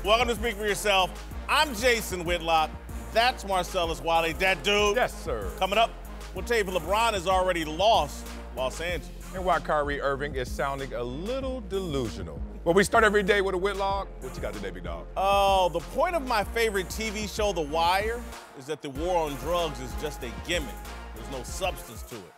Welcome to Speak for Yourself. I'm Jason Whitlock. That's Marcellus Wiley. That dude. Yes, sir. Coming up, we'll tell you if LeBron has already lost Los Angeles. And why Kyrie Irving is sounding a little delusional. Well, we start every day with a Whitlock. What you got today, big dog? Oh, the point of my favorite TV show, The Wire, is that the war on drugs is just a gimmick. There's no substance to it.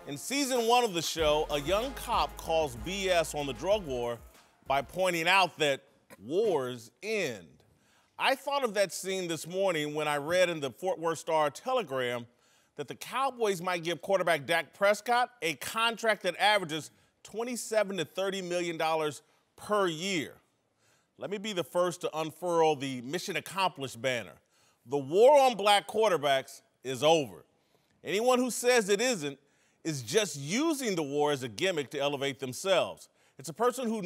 In season 1 of the show, a young cop calls BS on the drug war by pointing out that wars end. I thought of that scene this morning when I read in the Fort Worth Star-Telegram that the Cowboys might give quarterback Dak Prescott a contract that averages $27 to $30 million per year. Let me be the first to unfurl the mission accomplished banner. The war on black quarterbacks is over. Anyone who says it isn't is just using the war as a gimmick to elevate themselves. It's a person who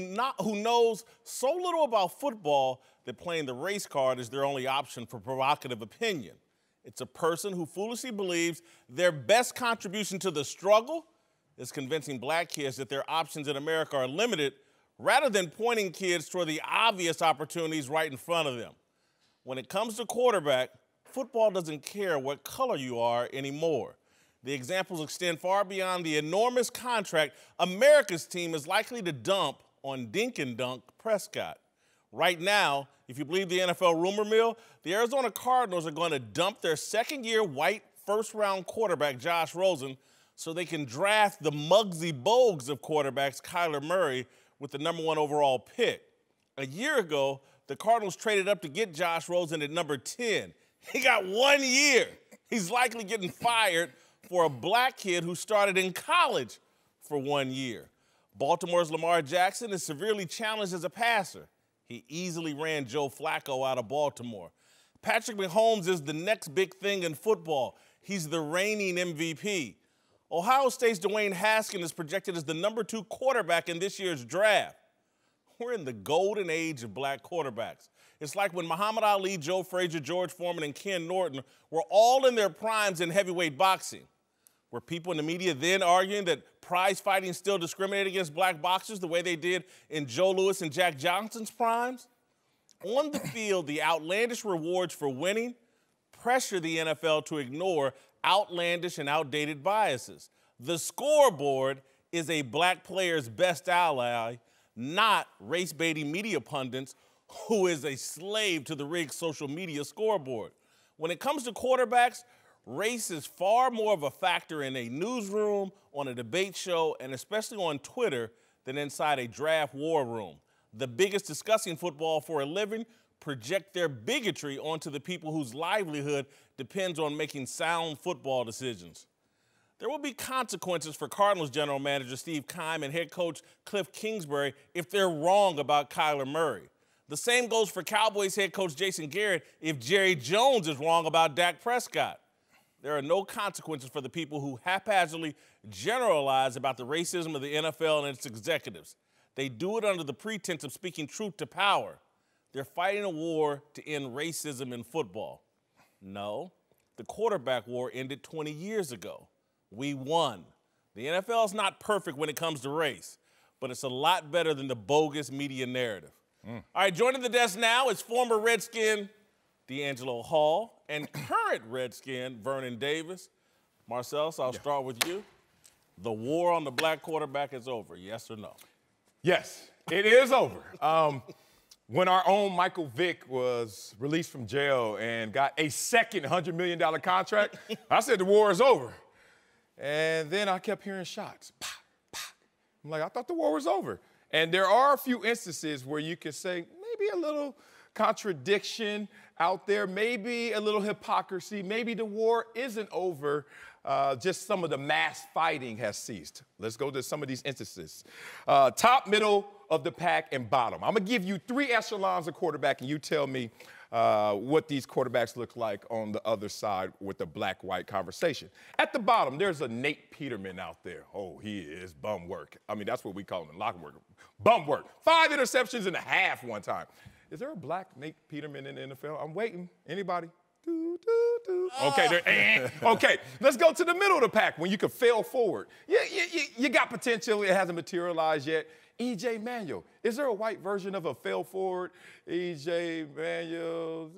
knows so little about football that playing the race card is their only option for provocative opinion. It's a person who foolishly believes their best contribution to the struggle is convincing black kids that their options in America are limited rather than pointing kids toward the obvious opportunities right in front of them. When it comes to quarterback, football doesn't care what color you are anymore. The examples extend far beyond the enormous contract America's team is likely to dump on Dink and Dunk Prescott. Right now, if you believe the NFL rumor mill, the Arizona Cardinals are going to dump their second-year white first-round quarterback Josh Rosen so they can draft the Muggsy Bogues of quarterbacks Kyler Murray with the #1 overall pick. A year ago, the Cardinals traded up to get Josh Rosen at number 10. He got 1 year. He's likely getting fired for a black kid who started in college for 1 year. Baltimore's Lamar Jackson is severely challenged as a passer. He easily ran Joe Flacco out of Baltimore. Patrick Mahomes is the next big thing in football. He's the reigning MVP. Ohio State's Dwayne Haskins is projected as the #2 quarterback in this year's draft. We're in the golden age of black quarterbacks. It's like when Muhammad Ali, Joe Frazier, George Foreman, and Ken Norton were all in their primes in heavyweight boxing. Were people in the media then arguing that prize fighting still discriminated against black boxers the way they did in Joe Louis and Jack Johnson's primes? On the field, the outlandish rewards for winning pressure the NFL to ignore outlandish and outdated biases. The scoreboard is a black player's best ally, not race-baiting media pundits who is a slave to the rigged social media scoreboard. When it comes to quarterbacks, race is far more of a factor in a newsroom, on a debate show, and especially on Twitter than inside a draft war room. The biggest discussing football for a living project their bigotry onto the people whose livelihood depends on making sound football decisions. There will be consequences for Cardinals general manager Steve Keim and head coach Cliff Kingsbury if they're wrong about Kyler Murray. The same goes for Cowboys head coach Jason Garrett if Jerry Jones is wrong about Dak Prescott. There are no consequences for the people who haphazardly generalize about the racism of the NFL and its executives. They do it under the pretense of speaking truth to power. They're fighting a war to end racism in football. No, the quarterback war ended 20 years ago. We won. The NFL is not perfect when it comes to race, but it's a lot better than the bogus media narrative. All right, joining the desk now is former Redskin D'Angelo Hall and current Redskin Vernon Davis. Marcellus, I'll start with you. The war on the black quarterback is over, yes or no? Yes, it is over. When our own Michael Vick was released from jail and got a second $100 million contract, I said the war is over. And then I kept hearing shots. Pop, pop. I'm like, I thought the war was over. And there are a few instances where you can say maybe a little contradiction out there, maybe a little hypocrisy, maybe the war isn't over, just some of the mass fighting has ceased. Let's go to some of these instances. Top, middle of the pack, and bottom. I'm gonna give you 3 echelons of quarterback, and you tell me what these quarterbacks look like on the other side with the black-white conversation. At the bottom, there's a Nate Peterman out there. Oh, he is bum work. I mean, that's what we call him in locker work. Bum work. 5 interceptions and a half one time. Is there a black Nate Peterman in the NFL? I'm waiting. Anybody? Okay, okay, let's go to the middle of the pack when you can fail forward. You got potential. It hasn't materialized yet. E.J. Manuel. Is there a white version of a fail forward? E.J. Manuel.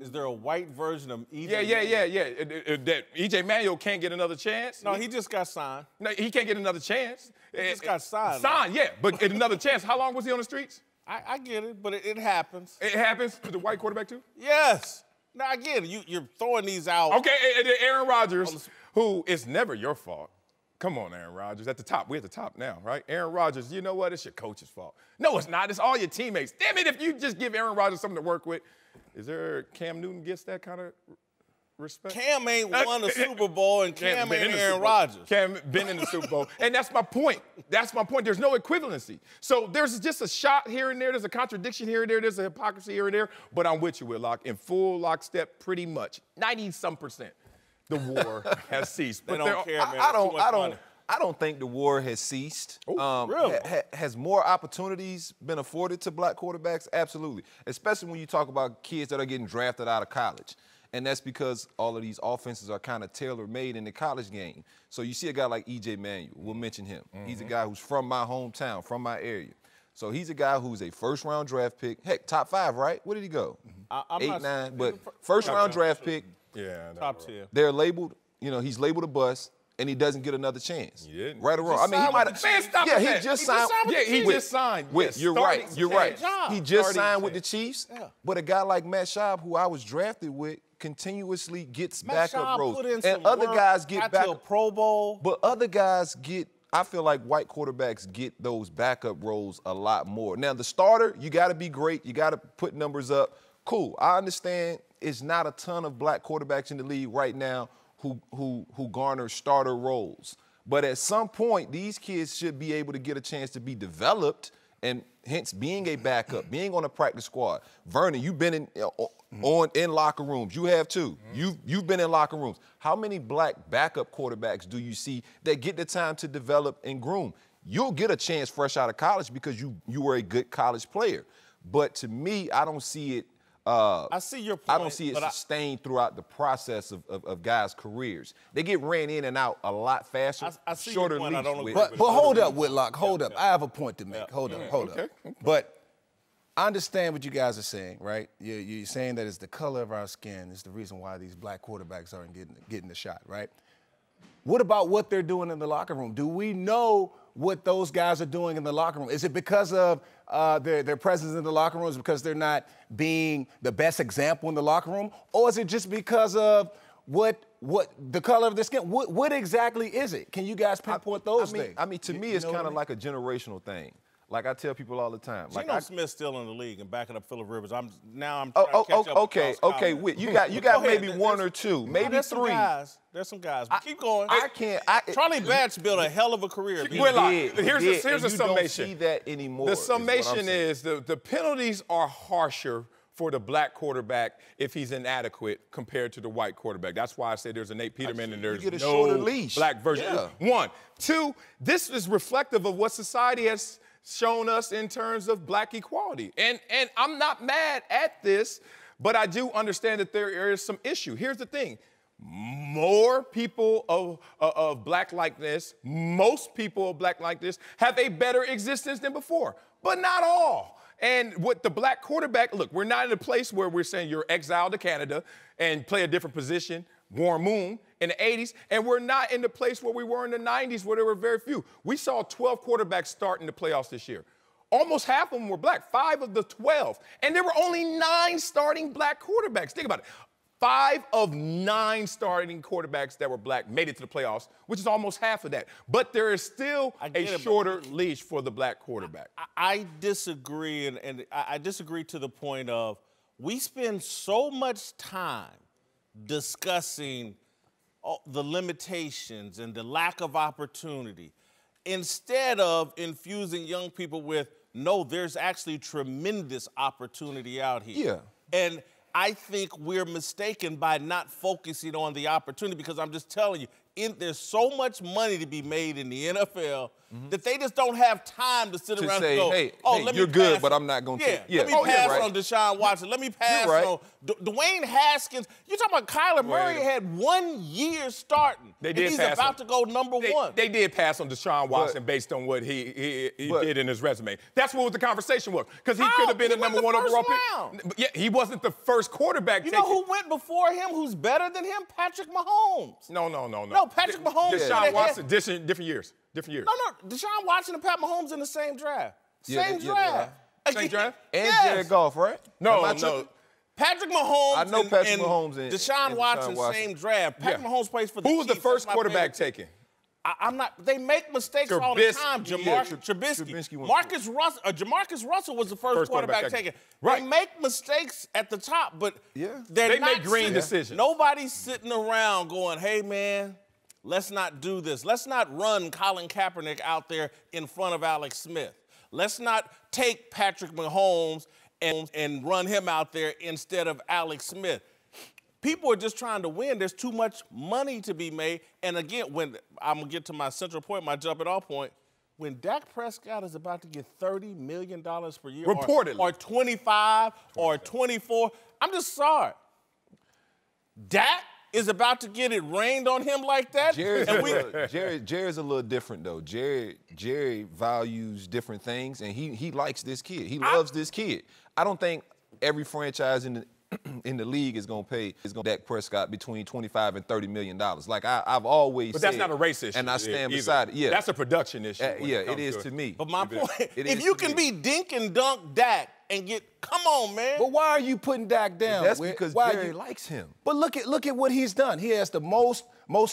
Is there a white version of E.J. Yeah. That E.J. Manuel can't get another chance? No, he just got signed. No, he can't get another chance. He just got signed. Signed, yeah, but get another chance. How long was he on the streets? I get it, but it happens. It happens to the white quarterback too? Yes. Now, again, you're throwing these out. Okay, and Aaron Rodgers, who is never your fault. Come on, Aaron Rodgers. At the top. We're at the top now, right? Aaron Rodgers, you know what? It's your coach's fault. No, it's not. It's all your teammates. Damn it, if you just give Aaron Rodgers something to work with. Is there Cam Newton gets that kind of respect? Cam ain't won a Super Bowl, and Cam ain't Aaron Rodgers. Cam been in the Super Bowl. And that's my point. That's my point. There's no equivalency. So there's just a shot here and there. There's a contradiction here and there. There's a hypocrisy here and there. But I'm with you, Whitlock, in full lockstep pretty much. 90-some%. The war has ceased. They But don't care, man. I don't think the war has ceased. Really? Has more opportunities been afforded to black quarterbacks? Absolutely. Especially when you talk about kids that are getting drafted out of college. And that's because all of these offenses are kind of tailor-made in the college game. So you see a guy like E.J. Manuel. We'll mention him. He's a guy who's from my hometown, from my area. So he's a guy who's a first-round draft pick. Heck, top 5, right? Where did he go? I'm 8, not, 9. But first-round draft pick. Yeah. top 10. They're labeled, he's labeled a bust. And he doesn't get another chance. He didn't. Right or wrong. I mean, he might have. Man, stop Yeah, with he just that. signed. Yeah, he just signed. Wait, you're right. You're right. job. He just Starting signed with chance. the Chiefs. Yeah. But a guy like Matt Schaub, who I was drafted with, continuously gets Matt backup Schaub roles. put in And some other work, guys get got back. to a Pro Bowl. But other guys get. I feel like white quarterbacks get those backup roles a lot more. Now, the starter, you got to be great. You got to put numbers up. Cool. I understand it's not a ton of black quarterbacks in the league right now who garner starter roles. But at some point, these kids should be able to get a chance to be developed, and hence being a backup, being on a practice squad. Vernon, you've been in locker rooms. You have too. You've been in locker rooms. How many black backup quarterbacks do you see that get the time to develop and groom? You'll get a chance fresh out of college because you were a good college player. But to me, I don't see it. I see your point. I don't see it sustained throughout the process of guys' careers. They get ran in and out a lot faster. I see shorter your point. I leash don't agree with- with But hold up, Whitlock, hold up. I have a point to make. Hold up. Okay. But I understand what you guys are saying, right? You're saying that it's the color of our skin is the reason why these black quarterbacks aren't getting the shot, right? What about what they're doing in the locker room? Do we know what those guys are doing in the locker room? Is it because of their presence in the locker room? Is it because they're not being the best example in the locker room? Or is it just because of what the color of their skin? What exactly is it? Can you guys pinpoint those things? I mean, to me, it's kind of like a generational thing. Like I tell people all the time. Geno Smith's still in the league and backing up Phillip Rivers. I'm trying to catch up Okay. with Collins. Whit, you got maybe ahead. one or two, maybe There's three. There's some guys. But keep going. Charlie Batch built a hell of a career. Whitlock, Here's here's a you summation. Don't see that anymore. The is what I'm summation saying. is the penalties are harsher for the black quarterback if he's inadequate compared to the white quarterback. That's why I say there's a Nate Peterman and there's get a no shorter leash. black version. Yeah. One. Two, this is reflective of what society has shown us in terms of black equality. And I'm not mad at this, but I do understand that there is some issue. Here's the thing. More people of black likeness, most people of black likeness have a better existence than before, but not all. And with the black quarterback, look, we're not in a place where we're saying you're exiled to Canada and play a different position, Warren Moon, in the 80s, and we're not in the place where we were in the 90s where there were very few. We saw 12 quarterbacks start in the playoffs this year. Almost half of them were black, 5 of the 12. And there were only 9 starting black quarterbacks. Think about it. 5 of 9 starting quarterbacks that were black made it to the playoffs, which is almost half of that. But there is still a shorter leash for the black quarterback. I disagree, and I disagree to the point of we spend so much time discussing the limitations and the lack of opportunity instead of infusing young people with, no, there's actually tremendous opportunity out here. Yeah. And I think we're mistaken by not focusing on the opportunity because I'm just telling you, there's so much money to be made in the NFL that they just don't have time to sit To around say, and go, hey, let me you're good, pass but on- I'm not going to yeah, take. Yeah, let me pass right. on Deshaun Watson. Let me pass right. on Dwayne Haskins. You're talking about Kyler Murray had 1 year starting. They and did he's pass about on- to go number one. They did pass on Deshaun Watson based on what he did in his resume. That's what the conversation was. Because he could have been He a went number the 1 first overall round. pick. Yeah, he wasn't the first quarterback You taken. know who went before him who's better than him? Patrick Mahomes. No. No, Patrick Mahomes. Deshaun Watson, different years. Different years. No, Deshaun Watson and Pat Mahomes in the same draft. Yeah, Same they- yeah, draft. Same draft? And Yes. Jared Goff, right? Am I No. tripping? Patrick Mahomes I know and, Patrick and Mahomes and Deshaun Watson, Watson. same draft. Patrick Yeah. Mahomes plays for the Who was the Chiefs. first That's my quarterback favorite taken? I'm not. They make mistakes all the time. Trubisky. Trubisky. went Jamarcus Russell was the first quarterback taken. Right. They make mistakes at the top, but They not make green sitting- decisions. Nobody's sitting around going, "Hey man, let's not do this. Let's not run Colin Kaepernick out there in front of Alex Smith. Let's not take Patrick Mahomes and run him out there instead of Alex Smith." People are just trying to win. There's too much money to be made. And again, when I'm going to get to my central point, my jumping off point, when Dak Prescott is about to get $30 million per year, Reportedly. or 25 or 24, I'm just sorry. Dak is about to get it rained on him like that. Jerry's a little different though. Jerry values different things, and he likes this kid. He loves this kid. I don't think every franchise in the league is gonna pay Dak Prescott between $25 and $30 million. Like I've always But said, that's not a race issue. and I stand either. beside it. Yeah, That's a production issue. yeah, it is to me. But my point, It if is you to can me. be dink and dunk Dak and come on, man. But why are you putting Dak down? That's because Why Jerry you- likes him. But look at what he's done. He has the most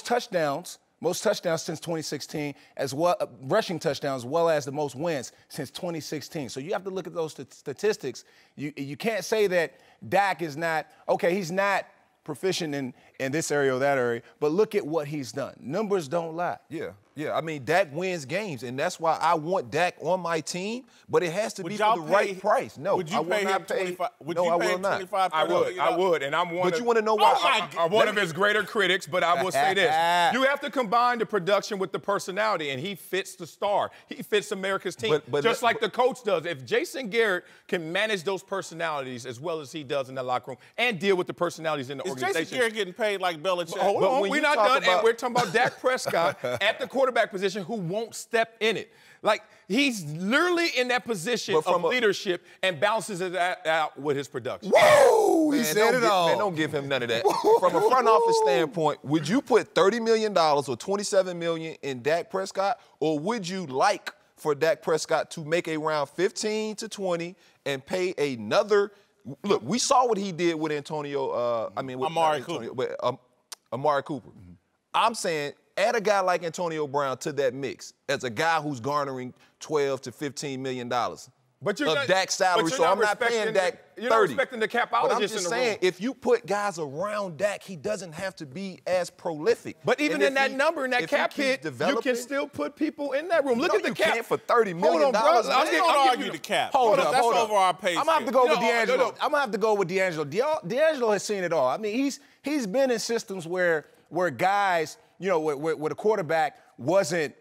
touchdowns since 2016, as well rushing touchdowns, as well as the most wins since 2016. So you have to look at those statistics. You can't say that Dak is not okay. He's not proficient in this area or that area, but look at what he's done. Numbers don't lie. Yeah. I mean, Dak wins games, and that's why I want Dak on my team. But it has to be for the right price. No, would you I will pay him not pay. 25? Would no, you I pay will him not. 25? I would, and I'm one. But you want to know why? I'm one of his greater critics, but I will say this. You have to combine the production with the personality, and he fits the star. He fits America's team, just like the coach does. If Jason Garrett can manage those personalities as well as he does in the locker room and deal with the personalities in the Is organization. Jason Garrett getting paid like Belichick? Hold on, when we're you not talk done, about- and we're talking about Dak Prescott at the quarterback position who won't step in it. Like, he's literally in that position But from of a- leadership and balances it out with his production. Woo! He Man, said it all. Man, don't give him none of that. From a front office standpoint, would you put $30 million or $27 million in Dak Prescott, or would you like for Dak Prescott to make a round 15 to 20 and pay another? Look, we saw what he did with Antonio. With Amari not Antonio, Cooper. but, Amari Cooper. I'm saying add a guy like Antonio Brown to that mix as a guy who's garnering $12 to $15 million. But you're of not- Dak's salary, but you're so not I'm not paying respecting Dak the- you're not 30. respecting the capologist But I'm in just the saying, room. if you put guys around Dak, he doesn't have to be as prolific. But even And in if that he- number, in that if he cap keeps hit, you developing- can still put people in that room. Look No, at the you cap. can't for $30 million. Hold on, bro. They don't argue the cap. Hold up, That's hold up. over our pay I'm gonna have to go No, with D'Angelo. no. I'm gonna have to go with D'Angelo. D'Angelo has seen it all. I mean, he's been in systems where guys, where the quarterback wasn't,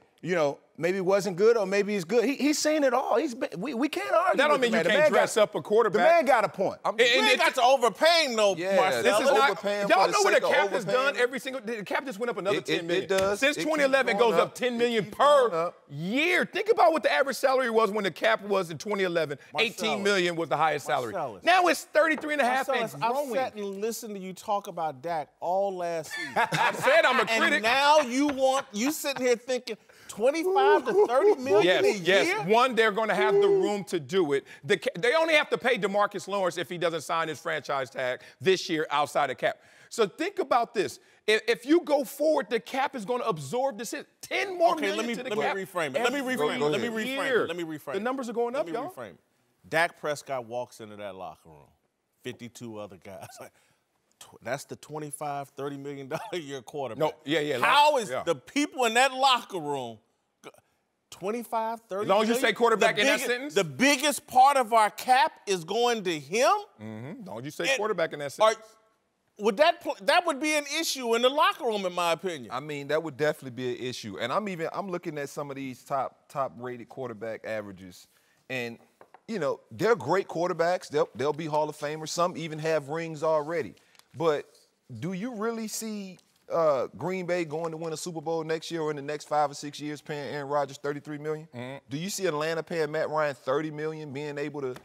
maybe wasn't good or maybe he's good. He's seen it all. We can't argue. That don't with mean the you man. The can't man dress up a quarterback. The man got a point. You ain't got to overpay him, though, Yeah, Marcellus. this is not- overpaying y'all for the know what the sake of cap has done overpaying. every single. The cap just went up another It- $10 million. it does. Since It keeps 2011, it going goes up up. $10 It million keeps going per up. year. Think about what the average salary was when the cap was in 2011. $18 Marcellus. million was the highest salary. Marcellus. Now it's 33 and a half and Marcellus, I've growing. sat and listened to you talk about Dak all last season. I said I'm a critic. And now you sitting here thinking 25 to 30 million a year? Yes. One, they're going to have the room to do it. They only have to pay DeMarcus Lawrence if he doesn't sign his franchise tag this year outside of cap. So think about this. If you go forward, the cap is going to absorb this. 10 more Okay, million to the let me cap. reframe it. Let me reframe it. Let me reframe it. Let me reframe it. The numbers are going up, Let me y'all. reframe it. Dak Prescott walks into that locker room. 52 other guys. That's the $25, $30 million a year quarterback. No, yeah. How is yeah. the people in that locker room 25, 30 As long as you million? say quarterback The in that biggest- sentence? The biggest part of our cap is going to him? Don't you say quarterback in that Are, sentence? that would be an issue in the locker room, in my opinion. I mean, that would definitely be an issue. And I'm looking at some of these top-rated quarterback averages, and you know, they're great quarterbacks. They'll be Hall of Famers. Some even have rings already. But do you really see Green Bay going to win a Super Bowl next year or in the next 5 or 6 years paying Aaron Rodgers $33 million? Mm-hmm. Do you see Atlanta paying Matt Ryan $30 million, being able to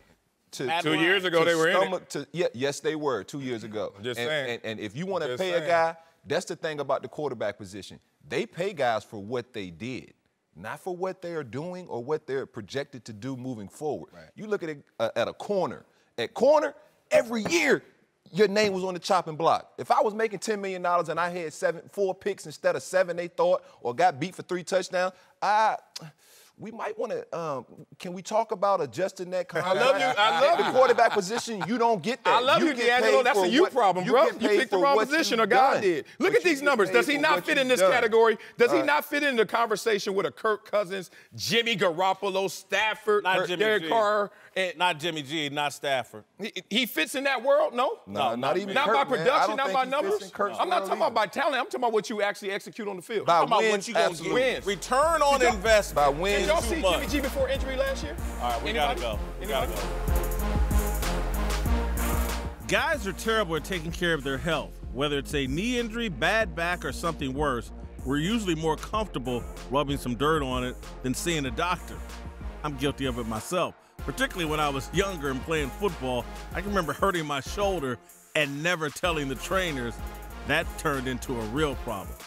2 years ago they were in it. Yes, they were 2 years ago. I'm just saying. And if you want to pay a guy, that's the thing about the quarterback position. They pay guys for what they did, not for what they are doing or what they're projected to do moving forward. Right. You look at a corner. At corner, every year, your name was on the chopping block. If I was making $10 million and I had 4 picks instead of 7, they thought, or got beat for 3 touchdowns, we might want to, can we talk about adjusting that contract? I love you. The quarterback position, you don't get that. I love you, D'Angelo. That's a you problem, bro. You picked the wrong position, or God did. Look at these numbers. Does he not fit in this category? Does he not fit in the conversation with a Kirk Cousins, Jimmy Garoppolo, Stafford, Derek Carr? Not Jimmy G, not Stafford. He fits in that world? No, not even Not Kirk, by production, not by numbers. I'm not talking about by talent. I'm talking about what you actually execute on the field. By I'm talking wins, about what you wins. Return on investment. By wins. Did y'all see Jimmy G before injury last year? All right, we gotta go. Guys are terrible at taking care of their health. Whether it's a knee injury, bad back, or something worse, we're usually more comfortable rubbing some dirt on it than seeing a doctor. I'm guilty of it myself. Particularly when I was younger and playing football, I can remember hurting my shoulder and never telling the trainers. That turned into a real problem.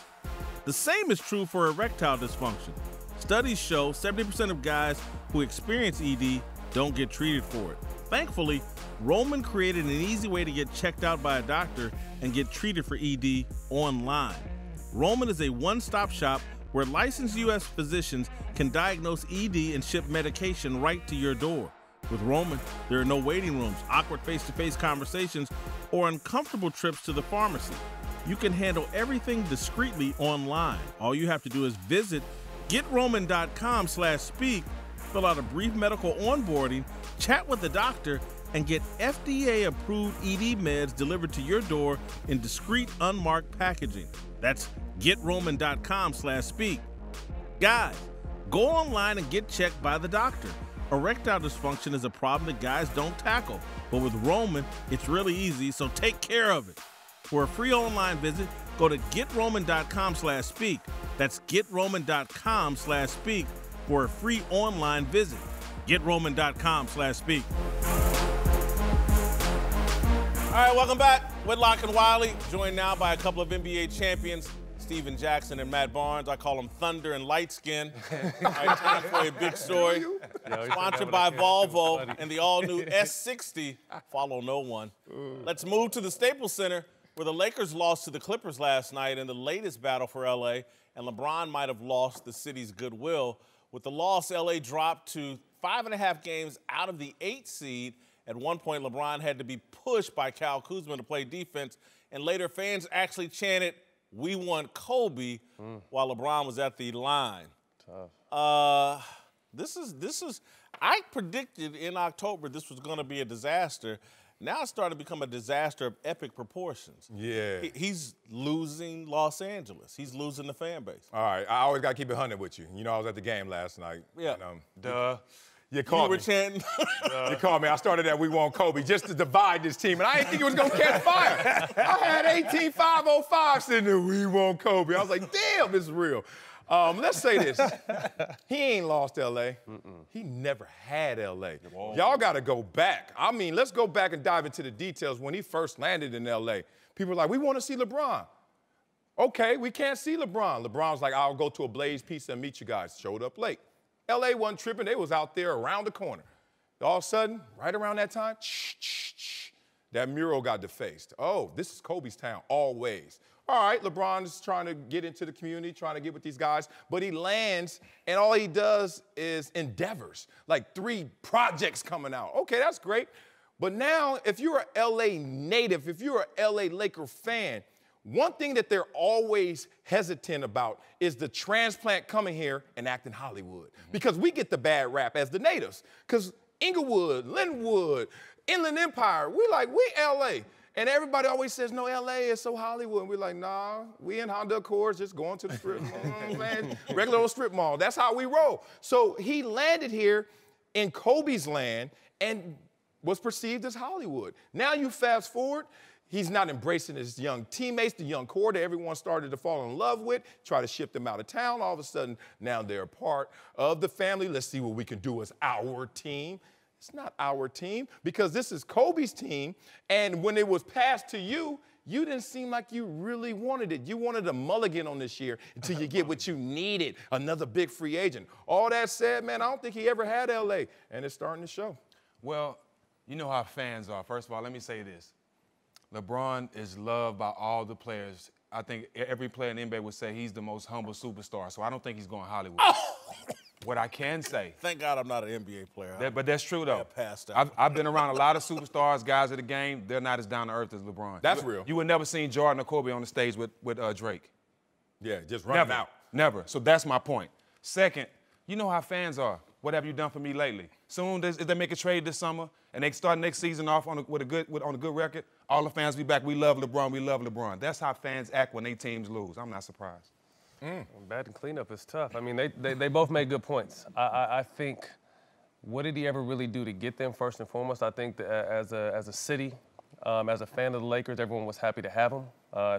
The same is true for erectile dysfunction. Studies show 70% of guys who experience ED don't get treated for it. Thankfully, Roman created an easy way to get checked out by a doctor and get treated for ED online. Roman is a one-stop shop where licensed U.S. physicians can diagnose ED and ship medication right to your door. With Roman, there are no waiting rooms, awkward face-to-face conversations, or uncomfortable trips to the pharmacy. You can handle everything discreetly online. All you have to do is visit GetRoman.com/speak, fill out a brief medical onboarding, chat with the doctor, and get FDA-approved ED meds delivered to your door in discreet, unmarked packaging. That's GetRoman.com/speak. Guys, go online and get checked by the doctor. Erectile dysfunction is a problem that guys don't tackle, but with Roman, it's really easy, so take care of it. For a free online visit, go to GetRoman.com/speak. That's GetRoman.com/speak for a free online visit. GetRoman.com/speak. All right, welcome back. Whitlock and Wiley, joined now by a couple of NBA champions, Steven Jackson and Matt Barnes. I call them Thunder and Light Skin. All right, time for a big story. Sponsored by Volvo and the all-new S60. Follow no one. Let's move to the Staples Center, where the Lakers lost to the Clippers last night in the latest battle for L.A., and LeBron might have lost the city's goodwill. With the loss, L.A. dropped to 5.5 games out of the 8th seed. At one point, LeBron had to be pushed by Kyle Kuzma to play defense, and later fans actually chanted, "We want Kobe," while LeBron was at the line. Tough. This is. I predicted in October this was going to be a disaster. Now it's starting to become a disaster of epic proportions. Yeah. He's losing Los Angeles. He's losing the fan base. All right, I always got to keep it 100 with you. You know, I was at the game last night. Yeah. And, you called me. You were chanting. You called me. I started at "We want Kobe" just to divide this team, and I didn't think it was going to catch fire. I had 18-505 sitting there, "We want Kobe." I was like, damn, this is real. Let's say this. He ain't lost L.A. He never had L.A. Y'all got to go back. I mean, let's go back and dive into the details. When he first landed in L.A., people were like, "We want to see LeBron." Okay, we can't see LeBron. LeBron's like, "I'll go to a Blaze Pizza and meet you guys." Showed up late. L.A. wasn't tripping. They was out there around the corner. All of a sudden, right around that time, that mural got defaced. Oh, this is Kobe's town, always. All right, LeBron's trying to get into the community, trying to get with these guys, but he lands, and all he does is endeavors, like 3 projects coming out. Okay, that's great. But now, if you're an L.A. native, if you're an L.A. Laker fan, one thing that they're always hesitant about is the transplant coming here and acting Hollywood. Because we get the bad rap as the natives. Because Inglewood, Linwood, Inland Empire, we LA. And everybody always says, no, L.A. is so Hollywood. And we're like, nah, we in Honda Accords just going to the strip mall, man. Regular old strip mall. That's how we roll. So he landed here in Kobe's land and was perceived as Hollywood. Now you fast forward, he's not embracing his young teammates, the young core that everyone started to fall in love with, try to ship them out of town. All of a sudden, now they're a part of the family. Let's see what we can do as our team. It's not our team because this is Kobe's team. And when it was passed to you, you didn't seem like you really wanted it. You wanted a mulligan on this year until you get what you needed, another big free agent. All that said, man, I don't think he ever had L.A., and it's starting to show. Well, you know how fans are. First of all, let me say this. LeBron is loved by all the players. I think every player in the NBA would say he's the most humble superstar, so I don't think he's going Hollywood. Oh! What I can say. Thank God I'm not an NBA player. But that's true, though. Passed out. I've been around a lot of superstars, guys of the game. They're not as down to earth as LeBron. That's real. You would never seen Jordan or Kobe on the stage with Drake. Yeah, just running out. Never. So that's my point. Second, you know how fans are. What have you done for me lately? Soon as they make a trade this summer and they start next season off on a good record, all the fans be back. We love LeBron. We love LeBron. That's how fans act when their teams lose. I'm not surprised. Batting cleanup is tough. I mean, they both made good points. I think, what did he ever really do to get them, first and foremost? I think that as a city, as a fan of the Lakers, everyone was happy to have him.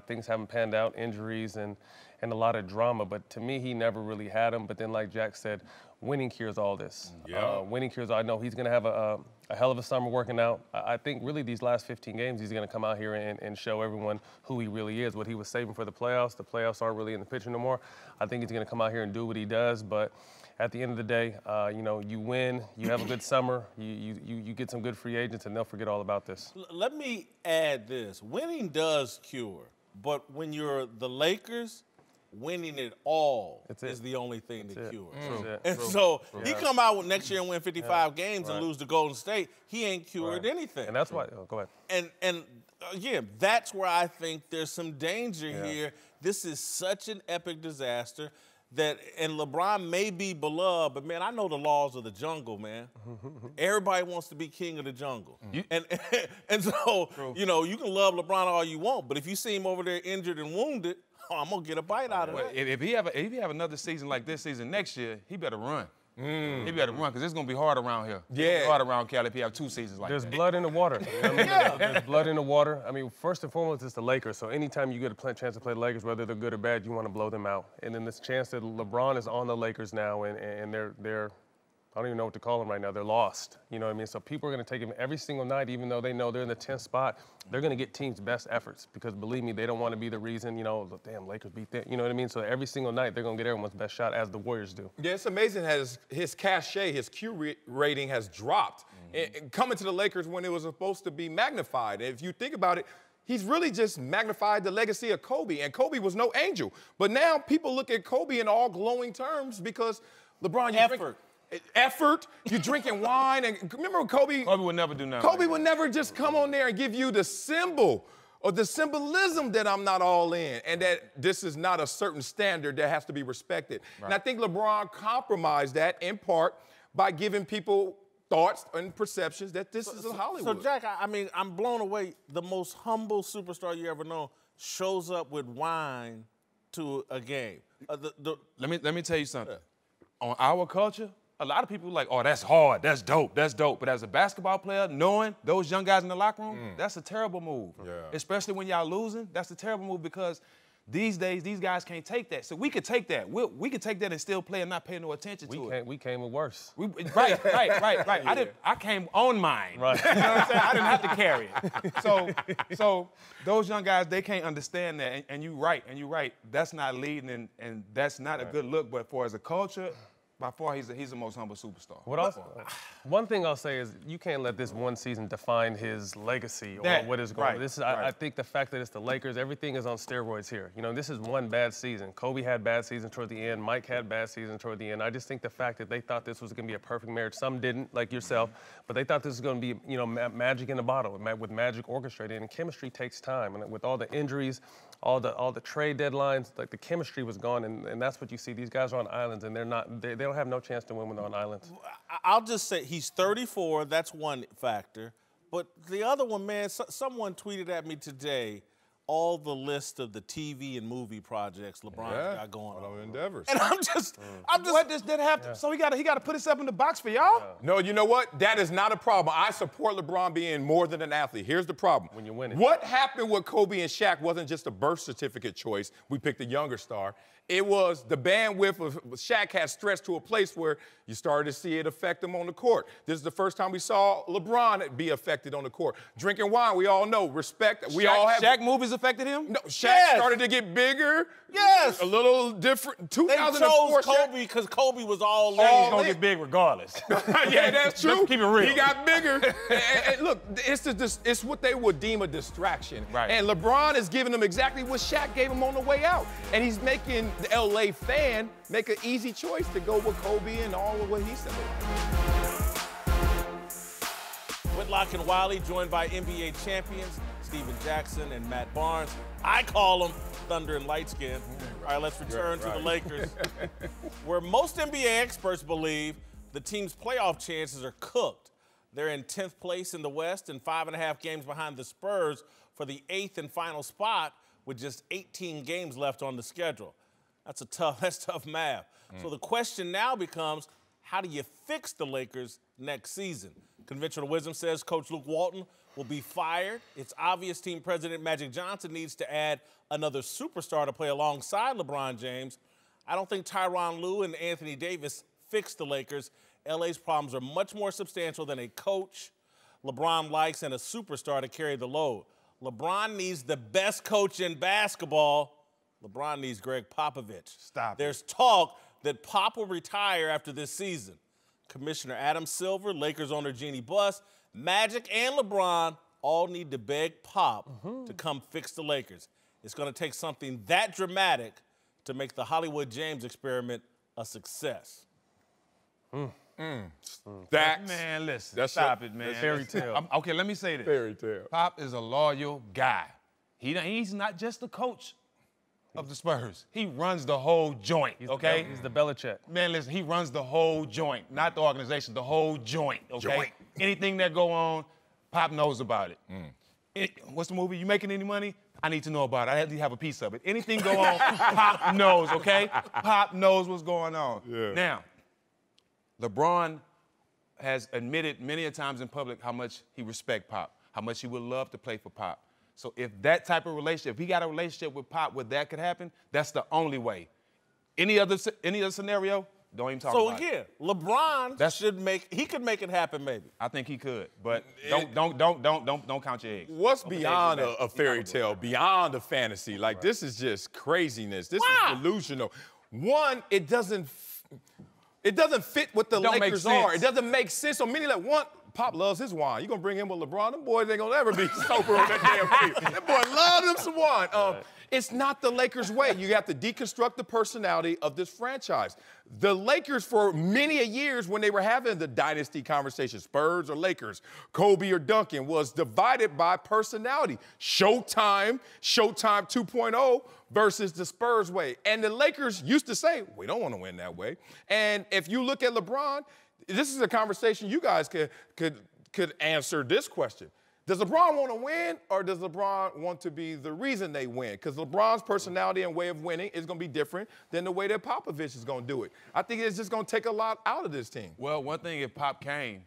Things haven't panned out, injuries and a lot of drama. But to me, he never really had him. But then, like Jack said, winning cures all this. Yeah. Winning cures all. I know he's going to have a hell of a summer working out. I think really these last 15 games, he's going to come out here and show everyone who he really is, what he was saving for the playoffs. The playoffs aren't really in the picture no more. I think he's going to come out here and do what he does. But at the end of the day, you know, you win, you have a good summer, you get some good free agents, and they'll forget all about this. Let me add this. Winning does cure, but when you're the Lakers, winning it all is the only thing that cures. And so he come out with next year and win 55 games and lose to Golden State, he ain't cured anything. And that's why, go ahead. And again, that's where I think there's some danger here. This is such an epic disaster that, and LeBron may be beloved, but man, I know the laws of the jungle, man. Everybody wants to be king of the jungle. And so, you know, you can love LeBron all you want, but if you see him over there injured and wounded, I'm gonna get a bite out of that. If he have another season like this season next year, he better run. He better run, because it's going to be hard around here. Yeah. It's hard around Cali if he have 2 seasons like There's that. blood in the water. You know what I mean? There's blood in the water. I mean, first and foremost, it's the Lakers. So anytime you get a chance to play the Lakers, whether they're good or bad, you want to blow them out. And then this chance that LeBron is on the Lakers now, and they're I don't even know what to call them right now. They're lost. You know what I mean? So people are going to take him every single night, even though they know they're in the 10th spot. They're going to get teams' best efforts because, believe me, they don't want to be the reason, you know, damn, Lakers beat them. You know what I mean? So every single night, they're going to get everyone's best shot, as the Warriors do. Yeah, it's amazing how his cachet, his Q rating has dropped. And coming to the Lakers when it was supposed to be magnified. And if you think about it, he's really just magnified the legacy of Kobe, and Kobe was no angel. But now people look at Kobe in all glowing terms because LeBron, effort, you're drinking wine, and remember Kobe would never do nothing. Kobe would never just come on there and give you the symbol or the symbolism that I'm not all in, and that this is not a certain standard that has to be respected. Right. And I think LeBron compromised that in part by giving people thoughts and perceptions that this is a Hollywood. So, Jack, I mean, I'm blown away. The most humble superstar you ever know shows up with wine to a game. Let me tell you something. On our culture, a lot of people are like, oh, that's hard, that's dope, that's dope. But as a basketball player, knowing those young guys in the locker room, that's a terrible move. Yeah. Especially when y'all losing, that's a terrible move because these days, these guys can't take that. So we could take that. We could take that and still play and not pay no attention to it. We came with worse. Right. Yeah. I came on mine. Right. You know what I'm saying? I didn't have to carry it. So those young guys, they can't understand that. And you're right. That's not leading, and that's not a good look. But for as a culture, by far, he's the most humble superstar. One thing I'll say is you can't let this one season define his legacy or what is going on. I think the fact that it's the Lakers, everything is on steroids here. You know, this is one bad season. Kobe had bad seasons toward the end. Mike had bad seasons toward the end. I just think the fact that they thought this was going to be a perfect marriage, some didn't, like yourself, but they thought this was going to be, you know, magic in the bottle, with magic orchestrated. And chemistry takes time. And with all the injuries, all the trade deadlines, like the chemistry was gone, and that's what you see. These guys are on islands, and they don't have no chance to win when they're on islands. I'll just say he's 34. That's one factor. But the other one, man, someone tweeted at me today all the list of the TV and movie projects LeBron's got going on. Endeavors. And I'm just What does that have to? So he got to put himself in the box for y'all? No, you know what? That is not a problem. I support LeBron being more than an athlete. Here's the problem. When you're winning. What happened with Kobe and Shaq wasn't just a birth certificate choice. We picked a younger star. It was the bandwidth of Shaq had stretched to a place where you started to see it affect him on the court. This is the first time we saw LeBron be affected on the court. Drinking wine, we all know. Respect. Shaq movies affected him? No, Shaq started to get bigger. Yes. A little different. they 2004 chose Kobe because Kobe was all He's lit. gonna get big regardless. Yeah, that's true. Let's keep it real. He got bigger. and look, it's what they would deem a distraction. Right. And LeBron is giving them exactly what Shaq gave him on the way out. And he's making the LA fan make an easy choice to go with Kobe and all of what he said. Whitlock and Wiley, joined by NBA champions Steven Jackson and Matt Barnes. I call them Thunder and Lightskin. All right, let's return to the Lakers, where most NBA experts believe the team's playoff chances are cooked. They're in 10th place in the West and 5.5 games behind the Spurs for the 8th and final spot with just 18 games left on the schedule. That's tough math. So the question now becomes, how do you fix the Lakers next season? Conventional wisdom says Coach Luke Walton will be fired. It's obvious team president Magic Johnson needs to add another superstar to play alongside LeBron James. I don't think Tyronn Lue and Anthony Davis fix the Lakers. LA's problems are much more substantial than a coach LeBron likes and a superstar to carry the load. LeBron needs the best coach in basketball. LeBron needs Greg Popovich. Stop. There's talk that Pop will retire after this season. Commissioner Adam Silver, Lakers owner Jeannie Buss, Magic, and LeBron all need to beg Pop to come fix the Lakers. It's going to take something that dramatic to make the Hollywood James experiment a success. Man, listen. Stop it, man. Fairy tale. Okay, let me say this. Fairy tale. Pop is a loyal guy. He's not just the coach of the Spurs. He runs the whole joint, okay? He's the Belichick. Man, listen, he runs the whole joint, not the organization, the whole joint, okay? Anything that go on, Pop knows about it. What's the movie? You making any money? I need to know about it. I have to have a piece of it. Anything go on, Pop knows, okay? Pop knows what's going on. Yeah. Now, LeBron has admitted many a times in public how much he respects Pop, how much he would love to play for Pop. So if that type of relationship, if he got a relationship with Pop where that could happen, that's the only way. Any other scenario, don't even talk about it. So again, LeBron he could make it happen maybe. I think he could, but don't count your eggs. What's beyond a fairy tale, beyond a fantasy? Like, this is just craziness. This is delusional. One, it doesn't fit what the Lakers are. It doesn't make sense. So many Pop loves his wine. You gonna bring him with LeBron? Them boys ain't gonna ever be sober on that damn field. That boy loves him some wine. It's not the Lakers' way. You have to deconstruct the personality of this franchise. The Lakers, for many a years, when they were having the dynasty conversation, Spurs or Lakers, Kobe or Duncan, was divided by personality. Showtime 2.0 versus the Spurs way. And the Lakers used to say, we don't want to win that way. And if you look at LeBron, this is a conversation you guys could answer this question. Does LeBron want to win, or does LeBron want to be the reason they win? Because LeBron's personality and way of winning is going to be different than the way that Popovich is going to do it. I think it's just going to take a lot out of this team. Well, one thing, if Pop came,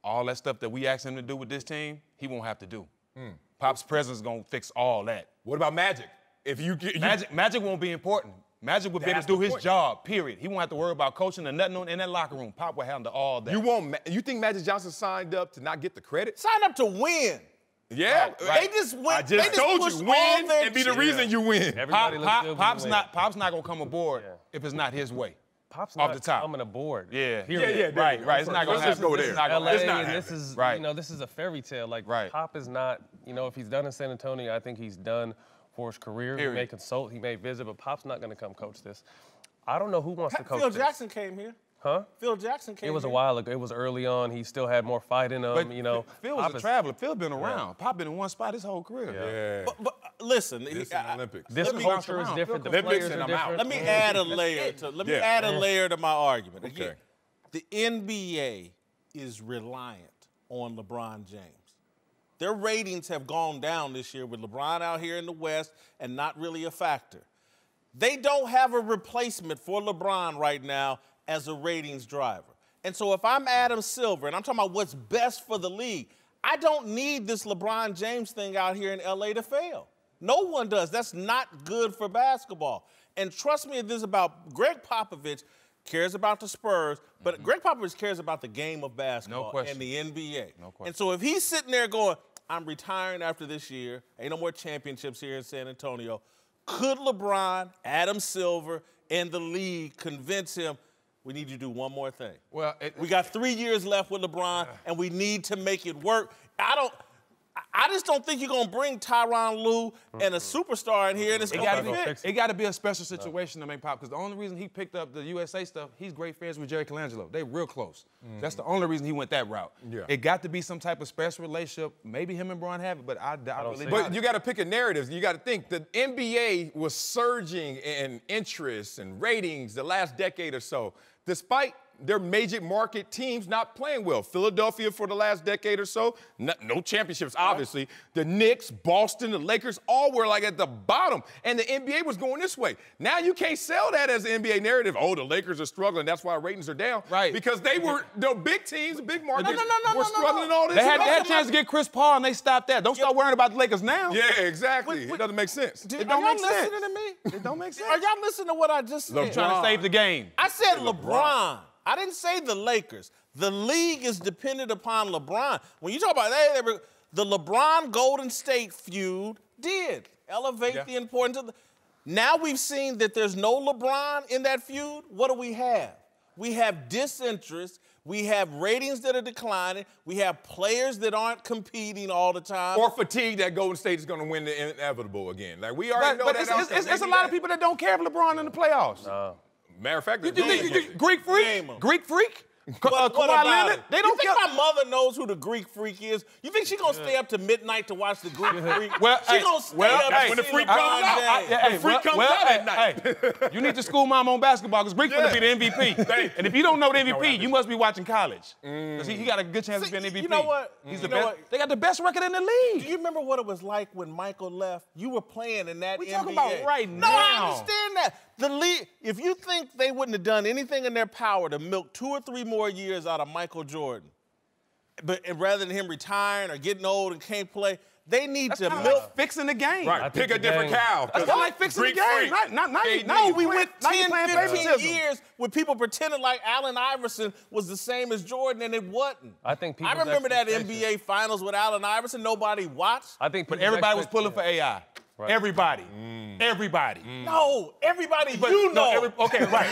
all that stuff that we asked him to do with this team, he won't have to do. Pop's presence is going to fix all that. What about Magic? If Magic won't be important. Magic would be able to do his job, period. He won't have to worry about coaching or nothing in that locker room. Pop will handle all that. You think Magic Johnson signed up to not get the credit? Signed up to win. Yeah. They just win. I just told you, win and be the reason you win. Pop's not going to come aboard if it's not his way. Pop's off not the top. coming aboard. Yeah. Right. It's not going to happen. Go there. LA, it's not and this is, this is a fairy tale. Like, Pop is not, if he's done in San Antonio, I think he's done for his career. He may consult, he may visit, but Pop's not going to come coach this. I don't know who wants to coach Phil this. Jackson came here. Huh? Phil Jackson came here. It was a while ago. It was early on. He still had more fight in him, Phil was a traveler. Phil been around. Pop been in one spot his whole career. Yeah. But listen, Olympics. This culture is different. The players are different. Let me add a layer to my argument. Okay. The NBA is reliant on LeBron James. Their ratings have gone down this year with LeBron out here in the West and not really a factor. They don't have a replacement for LeBron right now as a ratings driver. And so if I'm Adam Silver, and I'm talking about what's best for the league, I don't need this LeBron James thing out here in LA to fail. No one does. That's not good for basketball. And trust me, this is about Greg Popovich cares about the Spurs, but Greg Popovich cares about the game of basketball and the NBA. No question. And so if he's sitting there going, I'm retiring after this year, ain't no more championships here in San Antonio, could LeBron, Adam Silver, and the league convince him, we need you to do one more thing? Well, we got 3 years left with LeBron, and we need to make it work. I just don't think you're going to bring Tyronn Lue and a superstar in here and it's going to fit. It got to be a special situation to make Pop, because the only reason he picked up the USA stuff, he's great friends with Jerry Colangelo. They real close. That's the only reason he went that route. Yeah. It got to be some type of special relationship. Maybe him and Bron have it, but I really doubt But you got to pick a narrative. You got to think the NBA was surging in interest and ratings the last decade or so, despite their major market teams not playing well. Philadelphia for the last decade or so, no championships, obviously. The Knicks, Boston, the Lakers, all were like at the bottom, and the NBA was going this way. Now you can't sell that as an NBA narrative. Oh, the Lakers are struggling, that's why ratings are down. Right. Because they were, the big teams, the big markets were struggling all this. They had that chance to get Chris Paul, and they stopped that. Don't start worrying about the Lakers now. Yeah, exactly. It doesn't make sense. Are y'all listening to me? It don't make sense. Are y'all listening to what I just said? I'm trying to save the game. I said LeBron. I didn't say the Lakers. The league is dependent upon LeBron. When you talk about the LeBron Golden State feud did elevate the importance of the. Now we've seen that there's no LeBron in that feud. What do we have? We have disinterest. We have ratings that are declining. We have players that aren't competing all the time. Or fatigue that Golden State is going to win the inevitable again. Like we already know But that. it's a lot of people that don't care for LeBron in the playoffs. Matter of fact, You think Greek freak? Greek freak? What Kawhi about Leonard? it? They don't You care. think my mother knows who the Greek freak is? You think she's gonna stay up to midnight to watch the Greek freak? Well, She's gonna stay up that's to when the see freak LeBron comes out. James. The freak comes out at night. You need to school mom on basketball, because Greek gonna be the MVP. And if you don't know the MVP, you must be watching college. Because he got a good chance of being MVP. You know what? He's You the know best. what? They got the best record in the Do league. you remember what it was like when Michael left? You were playing in that We NBA. talking about right No, I now. understand that. The league, if you think they wouldn't have done anything in their power to milk 2 or 3 more years out of Michael Jordan, but rather than him retiring or getting old and can't play, they need to Kinda milk. like fixing the game. Right, pick a different cow. That's kind of like fixing the Greek game. freak. No, we went now you 10, playing 15 favoritism. years with people pretending like Allen Iverson was the same as Jordan, and it wasn't. I think I people's remember that expectations- NBA Finals with Allen Iverson. Nobody watched. I think But people's everybody was expectations- pulling for AI. Right. Everybody. Everybody. No, everybody But you know. okay, right.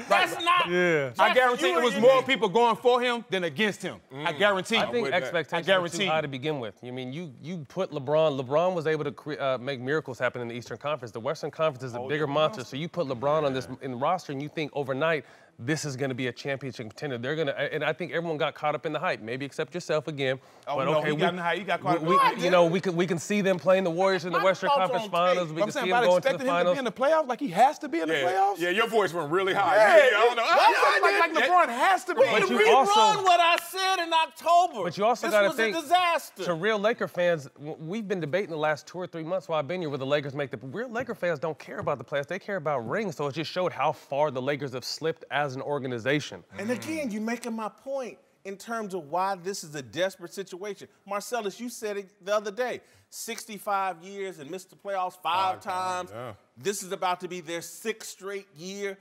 That's not. Yeah. I guarantee you it was were- more people going for him than against him. I guarantee. I think with that. expectations I are guarantee too high you. to begin with. I mean, you put LeBron. LeBron was able to make miracles happen in the Eastern Conference. The Western Conference is a bigger monster. So you put LeBron on this in the roster, and you think overnight this is going to be a championship contender. They're going to, and I think everyone got caught up in the hype. Maybe except yourself again. Oh, but no, okay, he got in the hype. He got caught up in the hype. you know, we can see them playing the Warriors in the My Western thoughts Conference on Finals. tape. We I'm can saying see about them going to the expecting him to finals. be in the playoffs, like he has to be in the playoffs. Yeah, your voice went really high. Yeah, I don't know. like LeBron has to be. But you Rerun also- what I said in October. But you also this got to was think, a disaster. to real Laker fans, we've been debating the last 2 or 3 months while I've been here where the Lakers make the real Laker fans don't care about the playoffs. They care about rings. So it just showed how far the Lakers have slipped as an organization. And again, you're making my point in terms of why this is a desperate situation. Marcellus, you said it the other day. 65 years and missed the playoffs 5 times. yeah. This is about to be their 6th straight year.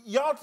Y'all,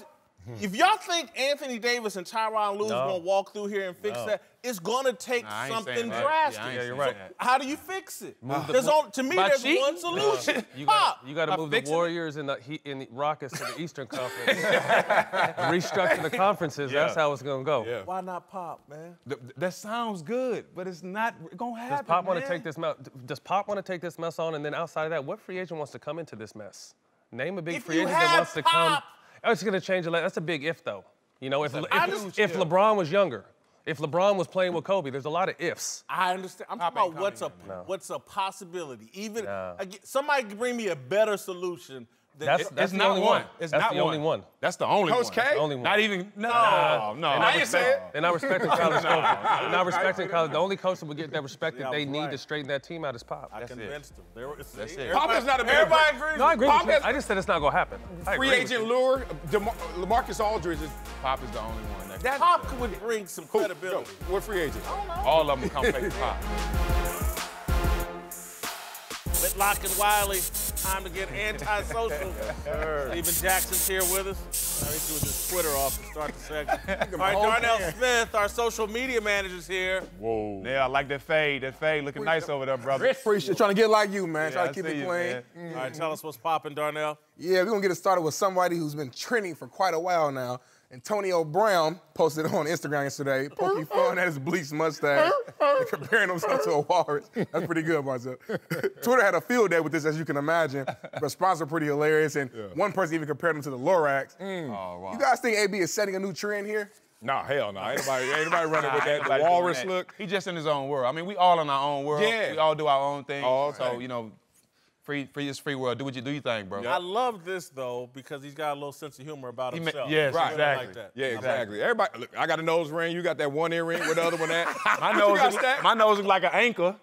if y'all think Anthony Davis and Tyronn Lue is No. going to walk through here and fix that, it's going to take I ain't something saying that. drastic. Yeah, I ain't you're saying right. that. How do you fix it? To me, By there's cheating? one solution. You Pop. got to move the fixing it? Warriors and the Rockets to the Eastern Conference. Restructure the conferences. That's how it's going to go. Yeah. Why not Pop, man? That sounds good, but it's not going to happen. Does Pop want to man. take this mess? Does Pop want to take this mess on? And then outside of that, what free agent wants to come into this mess? Name a big If free you agent that have wants to come. Pop- Oh, it's going to change a lot. That's a big if, though. You know, if huge if. LeBron was younger, if LeBron was playing with Kobe, there's a lot of ifs. I understand. I'm talking about what's a possibility. Even again, somebody bring me a better solution That's It's the not only one. one. It's That's not the only one. That's the only Coach one. K? That's the only one. Not even. No. I ain't say it. And I respect college coaches. Not respecting college. The only coach that would get that respect that they need to straighten that team out is Pop. I convinced him. That's it. Pop is not a Everybody agrees. No, I agree Pop with you. has- I just said it's not going to happen. I Free agree with agent you. lure. LaMarcus Aldridge is. Pop is the only one. That Pop would bring some Who? credibility. No, what free agent? All of them come play with Pop. Whitlock and Wiley, time to get antisocial. Stephen Jackson's here with us. He threw his Twitter off to start the segment. All right, Darnell Smith, our social media manager's here. Whoa. Yeah, I like that fade. That fade looking nice over there, brother. Appreciate trying to get like you, man. Trying to keep I see it you, clean. man. All right, tell us what's popping, Darnell. Yeah, we're going to get it started with somebody who's been trending for quite a while now. Antonio Brown posted on Instagram yesterday, poking fun at his bleached mustache and comparing himself to a walrus. That's pretty good, Marcel. Twitter had a field day with this, as you can imagine. Response were pretty hilarious, and one person even compared him to the Lorax. Oh, wow. You guys think AB is setting a new trend here? Nah, hell no. Ain't nobody running with that. Ain't The nobody walrus doing that. look. He just in his own world. I mean, we all in our own world. Yeah. We all do our own thing. Oh, So, okay. free world. Do your thing, bro. I love this, though, because he's got a little sense of humor about himself. yes, I really exactly. like that. Yeah, exactly. Everybody, look, I got a nose ring. You got that one earring. Where the other one at? My nose looks like an anchor.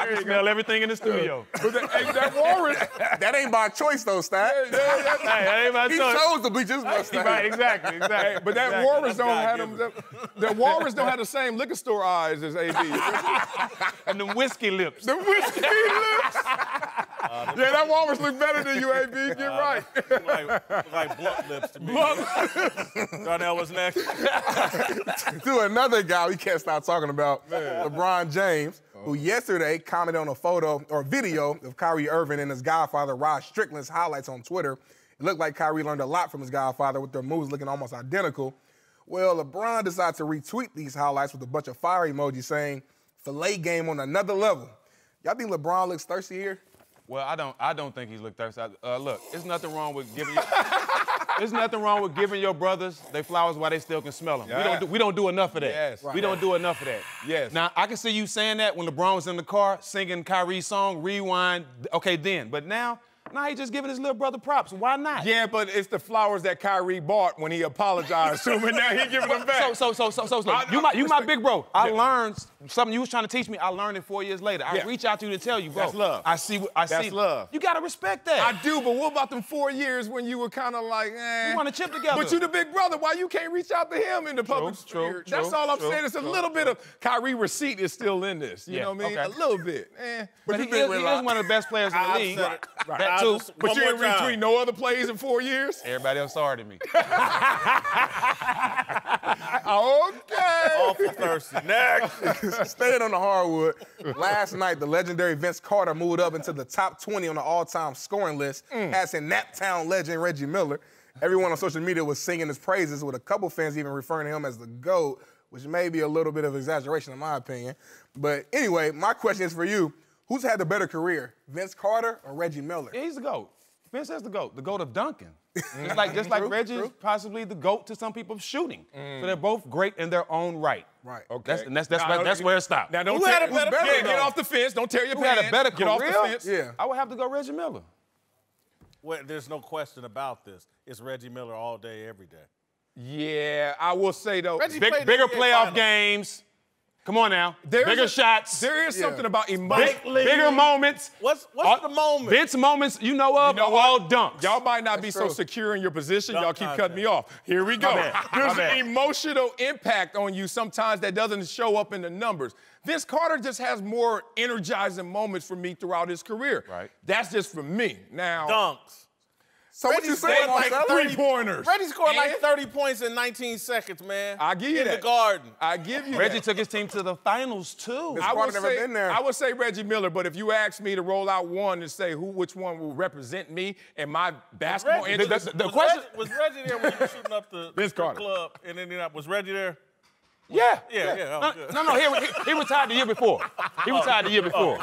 You smell everything in the studio. But that walrus. That ain't by choice, though, Stat. Hey, that ain't my He choice. chose to bleach his mustache. Right, exactly. But that walrus don't have them. The walrus don't have the same liquor store eyes as AB. And the whiskey lips. The whiskey lips. Yeah, that walrus look better than you, AB. Get right. Like blunt lips to me. Darnell, what's next? To another guy we can't stop talking about, LeBron James, who yesterday commented on a photo or video of Kyrie Irving and his godfather, Rod Strickland's highlights on Twitter. It looked like Kyrie learned a lot from his godfather with their moves looking almost identical. Well, LeBron decided to retweet these highlights with a bunch of fire emojis saying, "Filet game on another level." Y'all think LeBron looks thirsty here? Well, I don't think he's looked thirsty. Look, there's nothing wrong with giving your brothers their flowers while they still can smell them. Yeah. We don't do enough of that. Yes. We don't do enough of that. Yes. Now, I can see you saying that when LeBron was in the car singing Kyrie's song, Rewind. Okay, then. But now he just giving his little brother props. Why not? Yeah, but it's the flowers that Kyrie bought when he apologized to him, and now he giving them back. So look, you my big bro. I learned something you was trying to teach me. I learned it 4 years later. I reach out to you to tell you, bro. That's love. I see. That's love. You gotta respect that. I do, but what about them 4 years when you were kind of like, eh? We want to chip together. But you the big brother. Why you can't reach out to him in the public sphere? That's all I'm saying. It's a little bit of Kyrie receipt is still in this. You know what I mean? okay. A little bit. But he is one of the best players in the league. That too. But you ain't retweet no other plays in 4 years? Everybody else sorry to me. Okay. Awful thirsty. Next. Staying on the hardwood, last night the legendary Vince Carter moved up into the top 20 on the all-time scoring list, passing Naptown legend Reggie Miller. Everyone on social media was singing his praises, with a couple fans even referring to him as the GOAT, which may be a little bit of exaggeration in my opinion. But anyway, my question is for you. Who's had the better career, Vince Carter or Reggie Miller? Yeah, he's the GOAT. Vince is the GOAT of dunking. Just like Reggie's possibly the GOAT to some people of shooting. So they're both great in their own right. Right. Okay. That's where it stopped. Now don't Who had a better career, get off the fence. Don't tear your Who pants. had a better Get off the career? fence. Yeah. I would have to go Reggie Miller. Well, there's no question about this. It's Reggie Miller all day, every day. Yeah, I will say though. Reggie played the Bigger NBA playoff Finals. games. Come on now. There's Bigger shots. There is something about emotion. Bigger moments. What's the moment? Vince moments you know of are all dunks. Y'all might not be so secure in your position. Y'all keep cutting me off. Here we go. There's an emotional impact on you sometimes that doesn't show up in the numbers. Vince Carter just has more energizing moments for me throughout his career. Right. That's just for me. Now, Dunks. So what you saying, like Marcelo? 3-pointers. Reggie scored like And 30 points in 19 seconds, man. I give you in that. the Garden. I give you Reggie that. took his team to the finals too. I would never say, been there. I would say Reggie Miller, but if you ask me to roll out one and say which one will represent me and my basketball Reggie, interest, the question was Reggie there when you were shooting up the Vince strip Carter. club in Indianapolis? Was Reggie there? Yeah. Yeah. Oh, good. No, he retired the year before. He retired the year before.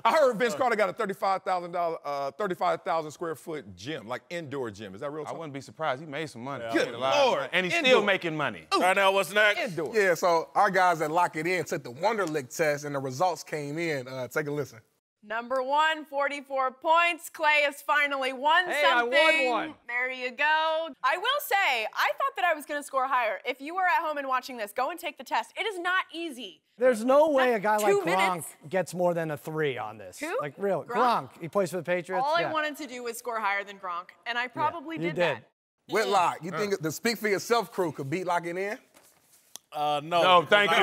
I heard Vince Carter got a $35,000 square foot gym, like indoor gym. Is that real I talk? wouldn't be surprised. He made some money. Good He made a lot of Lord. money. And he's Indoor. still making money. Darnell, what's next? Indoor. Yeah, so our guys that Lock It In took the Wonderlic test and the results came in. Take a listen. Number 1, 44 points. Clay has finally won something. I won one. There you go. I will say, I thought that I was going to score higher. If you were at home and watching this, go and take the test. It is not easy. There's no way a guy like 2 Gronk minutes. gets more than a 3 on this. Who? Like, real. Gronk? He plays for the Patriots. All yeah. I wanted to do was score higher than Gronk, and I probably you did that. Whitlock, you think the Speak for Yourself crew could beat Lock It In? No. No, thank you.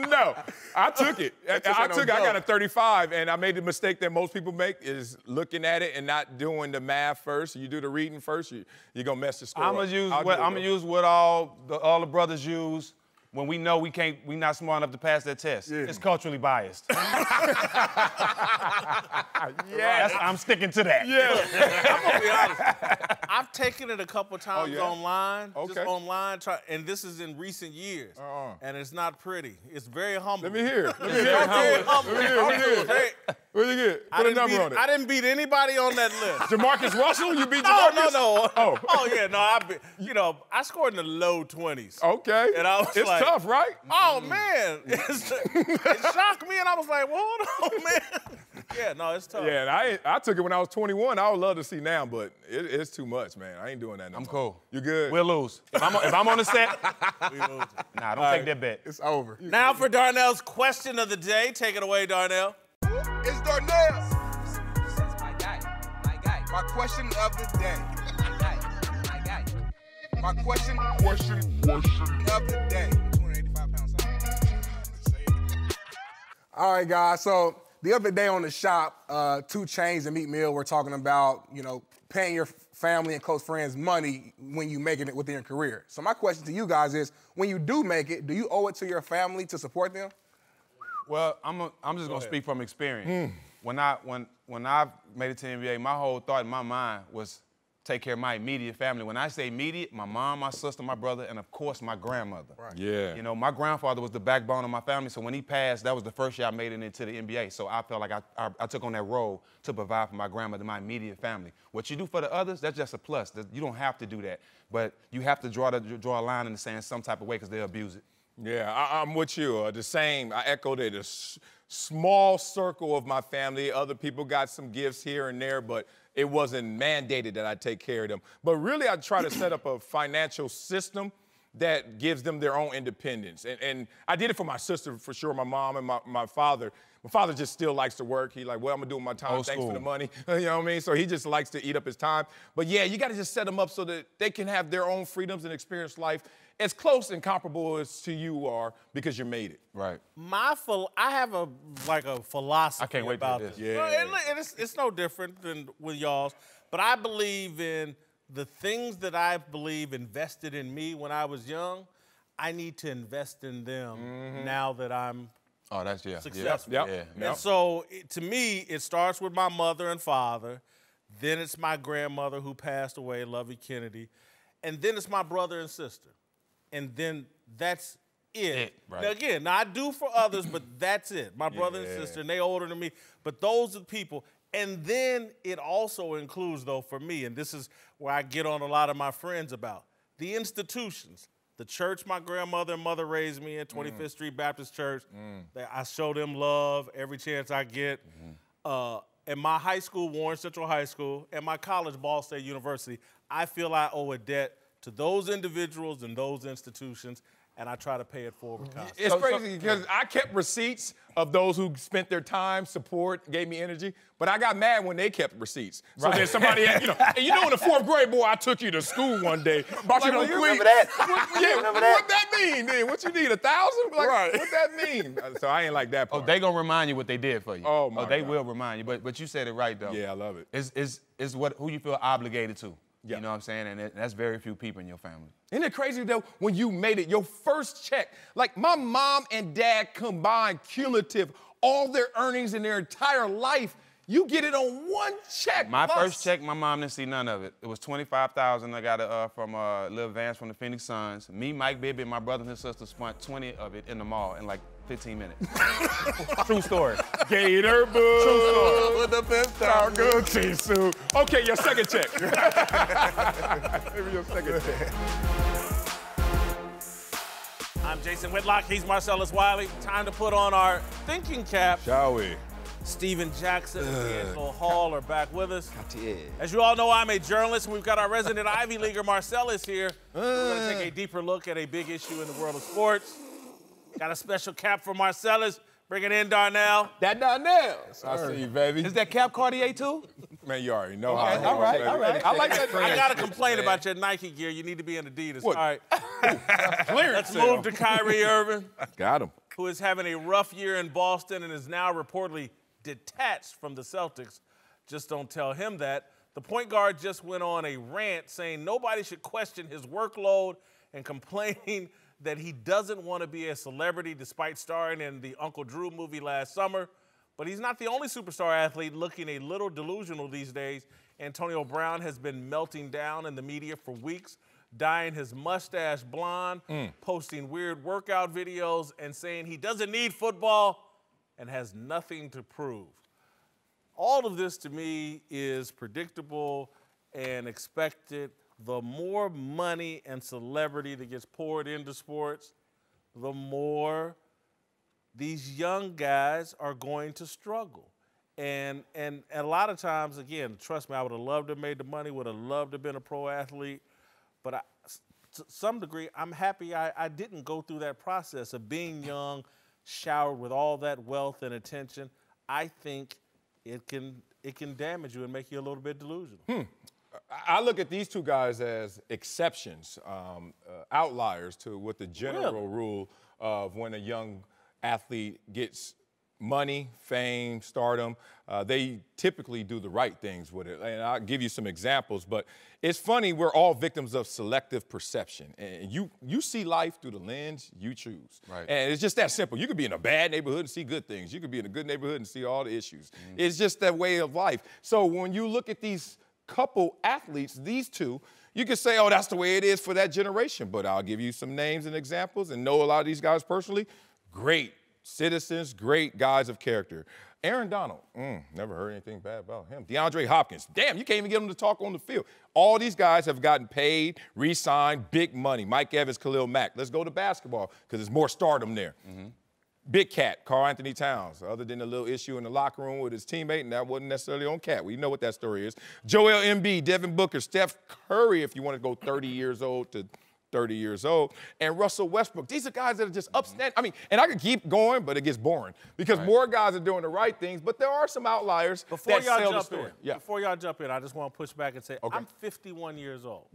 No, I took it. I got a 35, and I made the mistake that most people make is looking at it and not doing the math first. You do the reading first, you're gonna mess the score I'm up. gonna use what all the brothers use when we know we not smart enough to pass that test. Yeah. It's culturally biased. Yes. I'm sticking to that. Yeah. I'm gonna be honest. I've taken it a couple times yeah? online, just Okay. online, and this is in recent years, and it's not pretty. It's very humble. Let me hear. Let me hear. Very humble. What did you get? Put a number on it. I didn't beat anybody on that list. Jamarcus Russell? You beat No. Jamarcus? Oh yeah, no. I scored in the low 20s. Okay. And I was it's like, tough, right? Oh man, it shocked me, and I was like, well, hold on, man. Yeah, no, it's tough. Yeah, and I took it when I was 21. I would love to see now, but it's too much, man. I ain't doing that no I'm more. cool. You good? We'll lose. If I'm on the set, We lose. nah, don't take that bet. It's over. Now for Darnell's question of the day. Take it away, Darnell. It's Darnell. My guy. My question of the day. My guy. My question of the day. 285 pounds. All right, guys. So the other day on the shop, 2 Chainz and Meek Mill were talking about, paying your family and close friends money when you making it within your career. So my question to you guys is, when you do make it, do you owe it to your family to support them? Well, I'm just gonna speak from experience. When I made it to the NBA, my whole thought in my mind was take care of my immediate family. When I say immediate, my mom, my sister, my brother, and of course my grandmother. Right. Yeah. My grandfather was the backbone of my family, so when he passed, that was the first year I made it into the NBA. So I felt like I took on that role to provide for my grandmother, my immediate family. What you do for the others, that's just a plus. You don't have to do that, but you have to draw a line in the sand some type of way because they'll abuse it. Yeah, I'm with you. The same. I echoed it. A small circle of my family. Other people got some gifts here and there, but it wasn't mandated that I take care of them. But really, I try to set up a financial system that gives them their own independence. And I did it for my sister, for sure, my mom and my father. My father just still likes to work. He like, well, I'm gonna do my time, Old thanks school. for the money. You know what I mean? So he just likes to eat up his time. But yeah, you gotta just set them up so that they can have their own freedoms and experience life as close and comparable as to you are because you made it. Right. I have a philosophy I can't wait to about hear this. this. It's no different than with y'all's, but I believe in the things that I believe invested in me when I was young. I need to invest in them now that I'm successful. Yep. And so, to me, it starts with my mother and father. Then it's my grandmother who passed away, Lovey Kennedy. And then it's my brother and sister. And then that's it. Right. Now, again, I do for others, but that's it. My brother and sister, and they older than me. But those are the people. And then it also includes, though, for me, and this is where I get on a lot of my friends about, the institutions. The church my grandmother and mother raised me in, 25th Street Baptist Church. I show them love every chance I get. And my high school, Warren Central High School, and my college, Ball State University, I feel I owe a debt to those individuals and those institutions, and I try to pay it forward constantly. It's crazy because I kept receipts of those who spent their time, support, gave me energy, but I got mad when they kept receipts. So then somebody, in the 4th grade, boy, I took you to school one day. Bought you no cleats. Remember that? What that mean then? What you need, 1,000? Like, right. What that mean? So I ain't like that part. Oh, they gonna remind you what they did for you. Oh, my they God. will remind you. But you said it right though. Yeah, I love it. It's who you feel obligated to. Yeah. You know what I'm saying? And that's very few people in your family. Isn't it crazy, though, when you made it, your first check, like my mom and dad combined cumulative, all their earnings in their entire life, you get it on one check. My first check, my mom didn't see none of it. It was $25,000 I got it from Lil Vance from the Phoenix Suns. Me, Mike Bibby, and my brother and his sister spent 20 of it in the mall in like 15 minutes. True story. Gator Boo. True story. With the fifth Our good Tisu. Okay, your second check. Maybe your second check. I'm Jason Whitlock. He's Marcellus Wiley. Time to put on our thinking cap. Shall we? Stephen Jackson and D'Angelo Hall are back with us. As you all know, I'm a journalist, and we've got our resident Ivy Leaguer, Marcellus, here. We're going to take a deeper look at a big issue in the world of sports. Got a special cap for Marcellus. Bring it in, Darnell. That Darnell. I see you, baby. Is that Cap Cartier too? Man, you already know Okay, how. all right. I like that. I got to complain about your Nike gear. You need to be in Adidas. What? All right. Clearance Let's move to Kyrie Irving, Got him. who is having a rough year in Boston and is now reportedly detached from the Celtics. Just don't tell him that. The point guard just went on a rant saying nobody should question his workload and complaining that he doesn't want to be a celebrity despite starring in the Uncle Drew movie last summer. But he's not the only superstar athlete looking a little delusional these days. Antonio Brown has been melting down in the media for weeks, dyeing his mustache blonde, posting weird workout videos, and saying he doesn't need football and has nothing to prove. All of this to me is predictable and expected. The more money and celebrity that gets poured into sports, the more these young guys are going to struggle. And a lot of times, again, trust me, I would have loved to have made the money, would have loved to have been a pro athlete, but to some degree, I'm happy I didn't go through that process of being young, showered with all that wealth and attention. I think it can damage you and make you a little bit delusional. I look at these two guys as exceptions, outliers to what the general rule of when a young athlete gets money, fame, stardom, they typically do the right things with it. And I'll give you some examples, but it's funny, we're all victims of selective perception. And you see life through the lens you choose. Right. And it's just that simple. You could be in a bad neighborhood and see good things. You could be in a good neighborhood and see all the issues. It's just that way of life. So when you look at these couple athletes, these two, you can say, oh, that's the way it is for that generation. But I'll give you some names and examples and know a lot of these guys personally. Great citizens, great guys of character. Aaron Donald, never heard anything bad about him. DeAndre Hopkins, damn, you can't even get him to talk on the field. All these guys have gotten paid, re-signed, big money. Mike Evans, Khalil Mack. Let's go to basketball because there's more stardom there. Big Cat, Karl Anthony Towns, other than a little issue in the locker room with his teammate, and that wasn't necessarily on Cat. We know what that story is. Joel Embiid, Devin Booker, Steph Curry, if you want to go 30 years old to 30 years old, and Russell Westbrook. These are guys that are just upstanding. I mean, and I could keep going, but it gets boring because more guys are doing the right things, but there are some outliers that sell the story. Before y'all jump in, I just want to push back and say, I'm 51 years old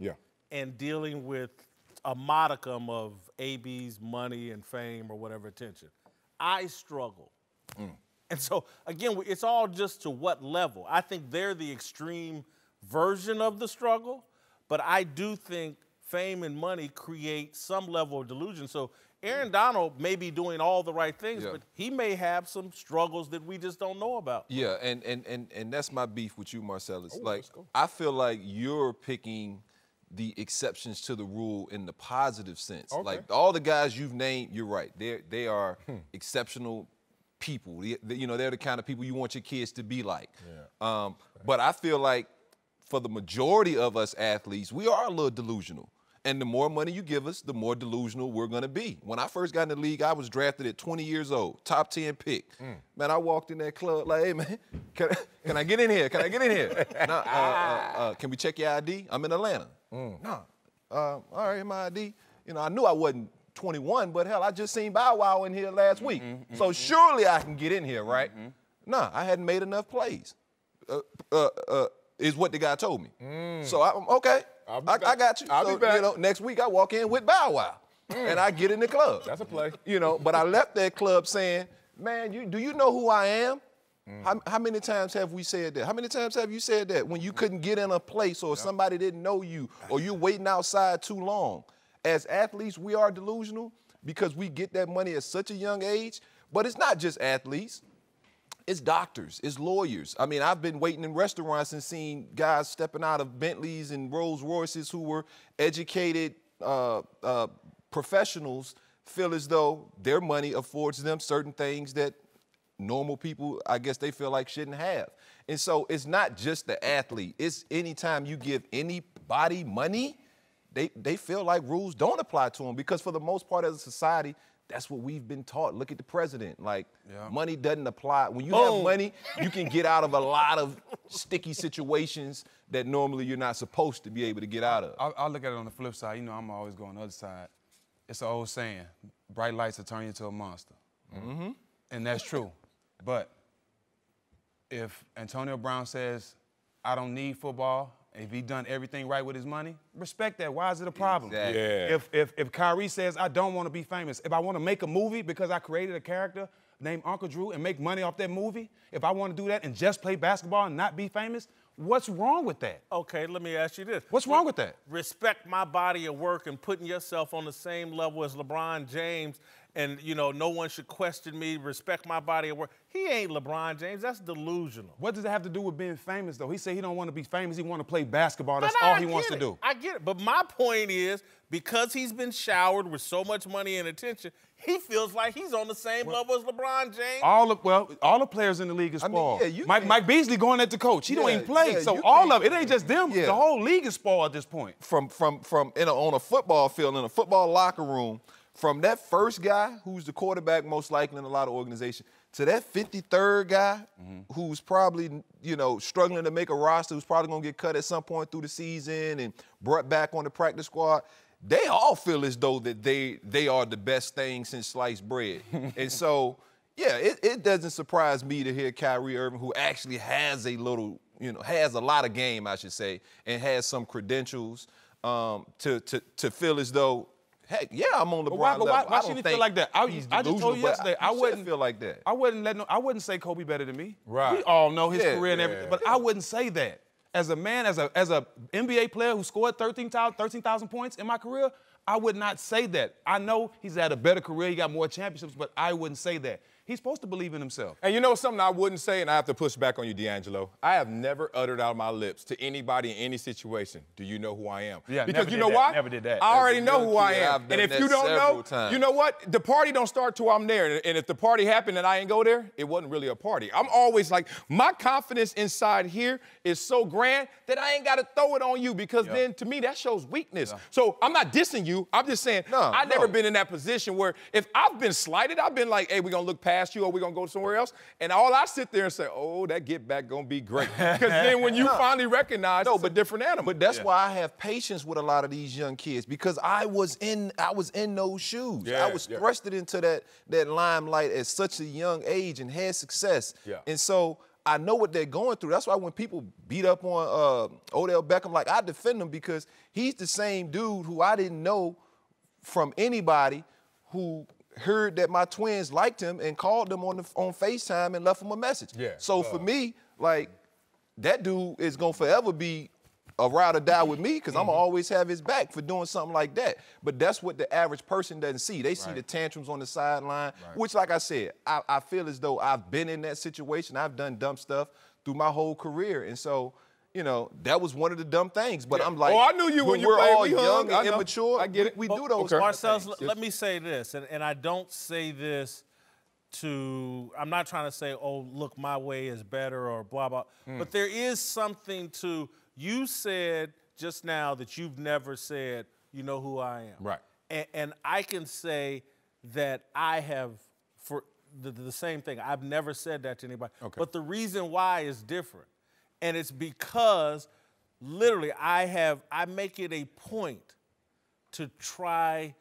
and dealing with a modicum of AB's money and fame or whatever attention. I struggle. And so, again, it's all just to what level. I think they're the extreme version of the struggle, but I do think fame and money create some level of delusion. So Aaron Donald may be doing all the right things, but he may have some struggles that we just don't know about. Yeah, and that's my beef with you, Marcellus. Like, I feel like you're picking the exceptions to the rule in the positive sense. Like, all the guys you've named, you're right. They are exceptional people. They're the kind of people you want your kids to be like. But I feel like for the majority of us athletes, we are a little delusional. And the more money you give us, the more delusional we're going to be. When I first got in the league, I was drafted at 20 years old, top 10 pick. Man, I walked in that club like, hey, man, can I get in here? Can I get in here? Can we check your ID? I'm in Atlanta. No. All right, my ID. I knew I wasn't 21, but hell, I just seen Bow Wow in here last week. So surely I can get in here, right? Nah, I hadn't made enough plays, is what the guy told me. So I'm okay. I got you. I'll be back. Next week I walk in with Bow Wow, and I get in the club. That's a play. But I left that club saying, man, do you know who I am? How many times have we said that? How many times have you said that when you couldn't get in a place or somebody didn't know you or you're waiting outside too long? As athletes, we are delusional because we get that money at such a young age, but it's not just athletes. It's doctors, it's lawyers. I mean, I've been waiting in restaurants and seen guys stepping out of Bentleys and Rolls Royces who were educated professionals feel as though their money affords them certain things that normal people, I guess they feel like shouldn't have. And so it's not just the athlete. It's anytime you give anybody money, they feel like rules don't apply to them because for the most part as a society, that's what we've been taught. Look at the president. Like, money doesn't apply. When you have money, you can get out of a lot of sticky situations that normally you're not supposed to be able to get out of. I'll look at it on the flip side. You know, I'm always going on the other side. It's an old saying, bright lights will turn you into a monster. Mm-hmm. And that's true. But if Antonio Brown says, I don't need football, if he done everything right with his money, respect that. Why is it a problem? Exactly. Yeah. If Kyrie says, I don't want to be famous, if I want to make a movie because I created a character named Uncle Drew and make money off that movie, if I want to do that and just play basketball and not be famous, what's wrong with that? Okay, let me ask you this. What's wrong with that? Respect my body of work and putting yourself on the same level as LeBron James and, you know, no one should question me, respect my body of work. He ain't LeBron James. That's delusional. What does it have to do with being famous, though? He said he don't want to be famous. He want to play basketball. That's all he wants to do. I get it. But my point is, because he's been showered with so much money and attention, he feels like he's on the same level as LeBron James. All the players in the league is spoiled. Mike Beasley going at the coach. He don't even play. So all of it ain't just them. The whole league is spoiled at this point. On a football field, in a football locker room, from that first guy who's the quarterback most likely in a lot of organizations to that 53rd guy who's probably, you know, struggling to make a roster, who's probably going to get cut at some point through the season and brought back on the practice squad, they all feel as though that they are the best thing since sliced bread. And so, yeah, it doesn't surprise me to hear Kyrie Irving, who actually has a lot of game, I should say, and has some credentials to feel as though, heck, yeah, I'm on LeBron level. Why shouldn't he feel like that? I just told you yesterday, I wouldn't feel like that. I wouldn't say Kobe better than me. Right. We all know his career and everything, but I wouldn't say that. As a man, as a NBA player who scored 13,000 points in my career, I would not say that. I know he's had a better career, he got more championships, but I wouldn't say that. He's supposed to believe in himself. And you know something I wouldn't say, and I have to push back on you, D'Angelo? I have never uttered out of my lips to anybody in any situation, do you know who I am? Yeah, because you know why? Never did that. I already know who I am. And if you don't know, you know what? The party don't start till I'm there. And if the party happened and I ain't go there, it wasn't really a party. I'm always like, my confidence inside here is so grand that I ain't got to throw it on you because then to me that shows weakness. So I'm not dissing you. I'm just saying I've never been in that position where if I've been slighted, I've been like, hey, we're going to look past you or we're going to go somewhere else. And all I sit there and say, oh, that get back going to be great. Because then when you finally recognize it's a different animal. But that's why I have patience with a lot of these young kids because I was in those shoes. I was thrusted into that limelight at such a young age and had success. And so I know what they're going through. That's why when people beat up on Odell Beckham, like I defend him because he's the same dude who I didn't know from anybody who heard that my twins liked him and called them on FaceTime and left him a message. So for me, like, that dude is going to forever be a ride or die with me because I'm going to always have his back for doing something like that. But that's what the average person doesn't see. They see the tantrums on the sideline, which, like I said, I feel as though I've been in that situation. I've done dumb stuff through my whole career. And so, you know, that was one of the dumb things. But I'm like, I knew you when you we're played. all young and immature. I get it. We do those Marcellus, let me say this, and I don't say this I'm not trying to say, oh, look, my way is better or blah, blah. But there is something to, you said just now that you've never said, you know who I am. Right. And I can say that I have, for the same thing, I've never said that to anybody. But the reason why is different. And it's because literally I make it a point to try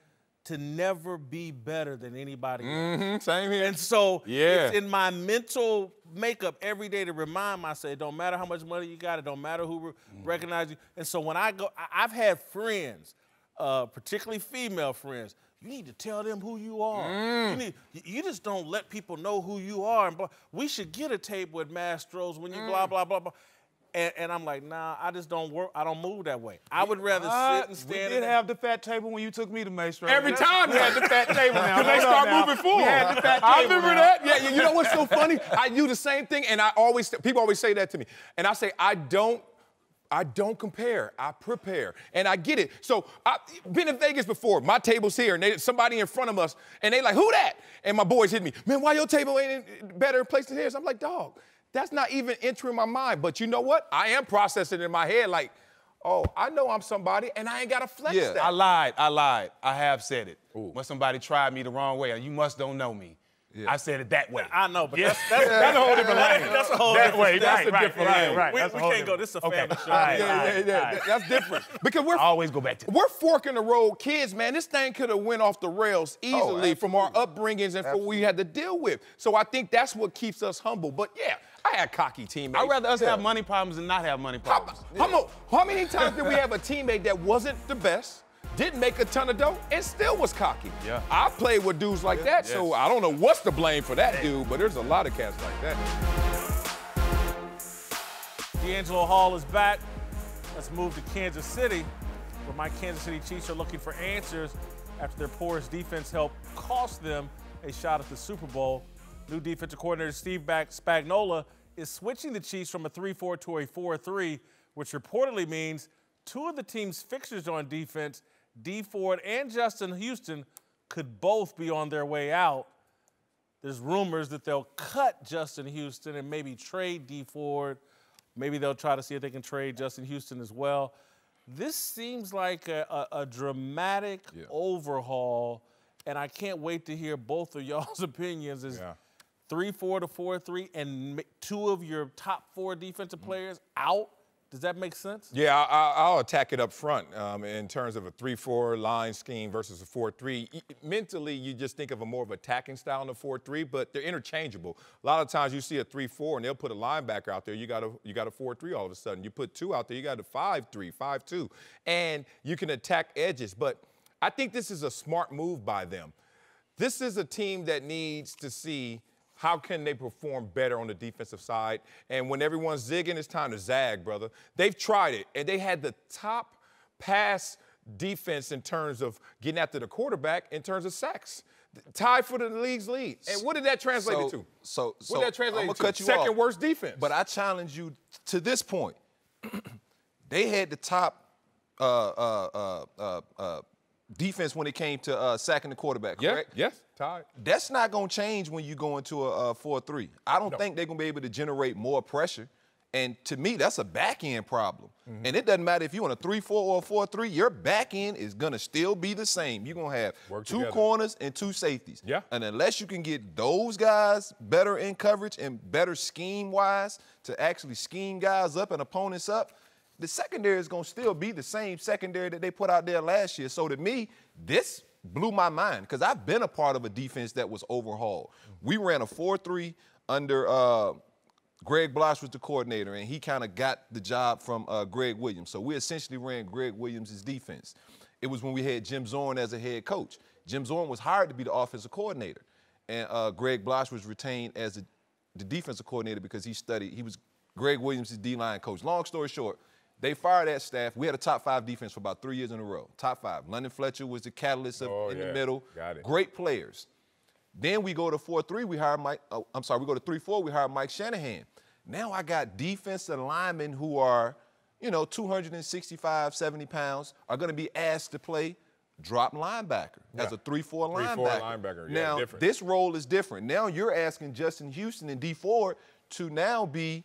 to never be better than anybody else. Same here. And so it's in my mental makeup every day to remind myself, it don't matter how much money you got, it don't matter who recognizes you. And so when I go, I've had friends, particularly female friends, you need to tell them who you are. You just don't let people know who you are. And we should get a table at Mastro's when you blah, blah, blah, blah. And I'm like, nah, I just don't work. I don't move that way. I would rather sit and stand. We did have the fat table when you took me to Maestro. Every time you had the fat table now. Because they start moving forward. We had the fat table. I remember that. Yeah, you know what's so funny? I do the same thing, and people always say that to me. And I say, I don't compare. I prepare. And I get it. So I've been in Vegas before. My table's here, and somebody in front of us, and they like, who that? And my boys hit me. Man, why your table ain't in better place than his? I'm like, dog, that's not even entering my mind. But you know what? I am processing in my head like, oh, I know I'm somebody, and I ain't got to flex that. I lied. I have said it. When somebody tried me the wrong way, you must don't know me. Yeah. I said it that way. I know, but that's a whole different lane. That's a whole different way. That's a different lane. Right. We can't go. This is a family show. That's different. Because I always go back to we're forking the road kids, man. This thing could have went off the rails easily from our upbringings and from what we had to deal with. So I think that's what keeps us humble. But yeah, I had cocky teammates. I'd rather us have money problems than not have money problems. How many times did we have a teammate that wasn't the best, didn't make a ton of dough, and still was cocky? Yeah. I played with dudes like that, so I don't know what's to blame for that dude, but there's a lot of cats like that. D'Angelo Hall is back. Let's move to Kansas City, where my Kansas City Chiefs are looking for answers after their porous defense helped cost them a shot at the Super Bowl. New defensive coordinator Steve Spagnuolo is switching the Chiefs from a 3-4 to a 4-3, which reportedly means two of the team's fixtures on defense, Dee Ford and Justin Houston, could both be on their way out. There's rumors that they'll cut Justin Houston and maybe trade Dee Ford. Maybe they'll try to see if they can trade Justin Houston as well. This seems like a dramatic overhaul, and I can't wait to hear both of y'all's opinions. Is 3-4 to 4-3 and two of your top 4 defensive players out? Does that make sense? Yeah, I'll attack it up front in terms of a 3-4 line scheme versus a 4-3. Mentally, you just think of a more of attacking style in the 4-3, but they're interchangeable. A lot of times you see a 3-4 and they'll put a linebacker out there. You got a 4-3 all of a sudden. You put 2 out there, you got a 5-3, 5-2, and you can attack edges. But I think this is a smart move by them. This is a team that needs to see how can they perform better on the defensive side? And when everyone's zigging, it's time to zag, brother. They've tried it, and they had the top pass defense in terms of getting after the quarterback in terms of sacks. Tied for the league's lead. And what did that translate to? What did that translate to? Second worst defense. But I challenge you to this point. They had the top defense when it came to sacking the quarterback, correct? Yes, tied. That's not going to change when you go into a 4-3. I don't think they're going to be able to generate more pressure. And to me, that's a back-end problem. And it doesn't matter if you're on a 3-4 or a 4-3, your back-end is going to still be the same. You're going to have two corners and 2 safeties. Yeah. And unless you can get those guys better in coverage and better scheme-wise to actually scheme guys up and opponents up, the secondary is going to still be the same secondary that they put out there last year. So to me, this blew my mind because I've been a part of a defense that was overhauled. We ran a 4-3 under Greg Blosh was the coordinator, and he kind of got the job from Greg Williams. So we essentially ran Greg Williams' defense. It was when we had Jim Zorn as a head coach. Jim Zorn was hired to be the offensive coordinator, and Greg Blosh was retained as the defensive coordinator because he was Greg Williams' D-line coach. Long story short, they fired that staff. We had a top 5 defense for about 3 years in a row. Top 5. London Fletcher was the catalyst in the middle. Got it. Great players. Then we go to 4-3. We hire Mike. We go to 3-4. We hire Mike Shanahan. Now I got defensive linemen who are, 265, 70 pounds, are going to be asked to play drop linebacker as a 3-4 linebacker. 3-4 linebacker. Now this role is different. Now you're asking Justin Houston and Dee Ford to now be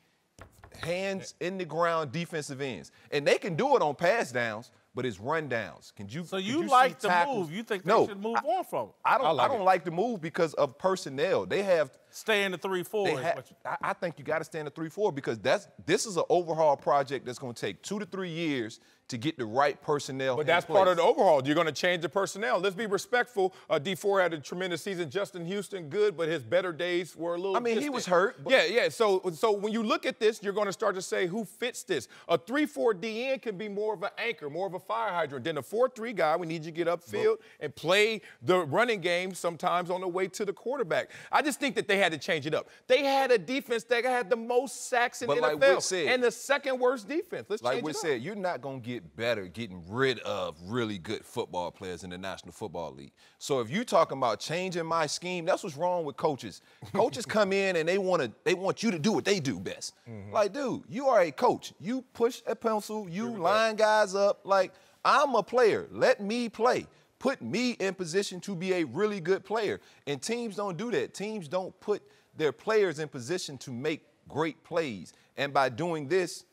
hands in the ground defensive ends. And they can do it on pass downs, but it's run downs. So you like the move. You think they should move on from it? I don't like the move because of personnel. They have stay in the 3-4. I think you got to stay in the 3-4 because this is an overhaul project that's going to take 2 to 3 years to get the right personnel. But that's part of the overhaul. You're going to change the personnel. Let's be respectful. Dee Ford had a tremendous season. Justin Houston, good, but his better days were a little distant. He was hurt. Yeah. So when you look at this, you're going to start to say, who fits this? A 3-4 DN can be more of an anchor, more of a fire hydrant. Then a 4-3 guy, we need you to get upfield and play the running game sometimes on the way to the quarterback. I just think that they had to change it up. They had a defense that had the most sacks in the NFL and the second worst defense. Let's change it up. Like we said, you're not going to get better getting rid of really good football players in the National Football League. So if you're talking about changing my scheme, that's what's wrong with coaches. Coaches come in and they want you to do what they do best. Like, dude, you are a coach. You push a pencil, you line guys up. Like, I'm a player. Let me play. Put me in position to be a really good player. And teams don't do that. Teams don't put their players in position to make great plays. And by doing this,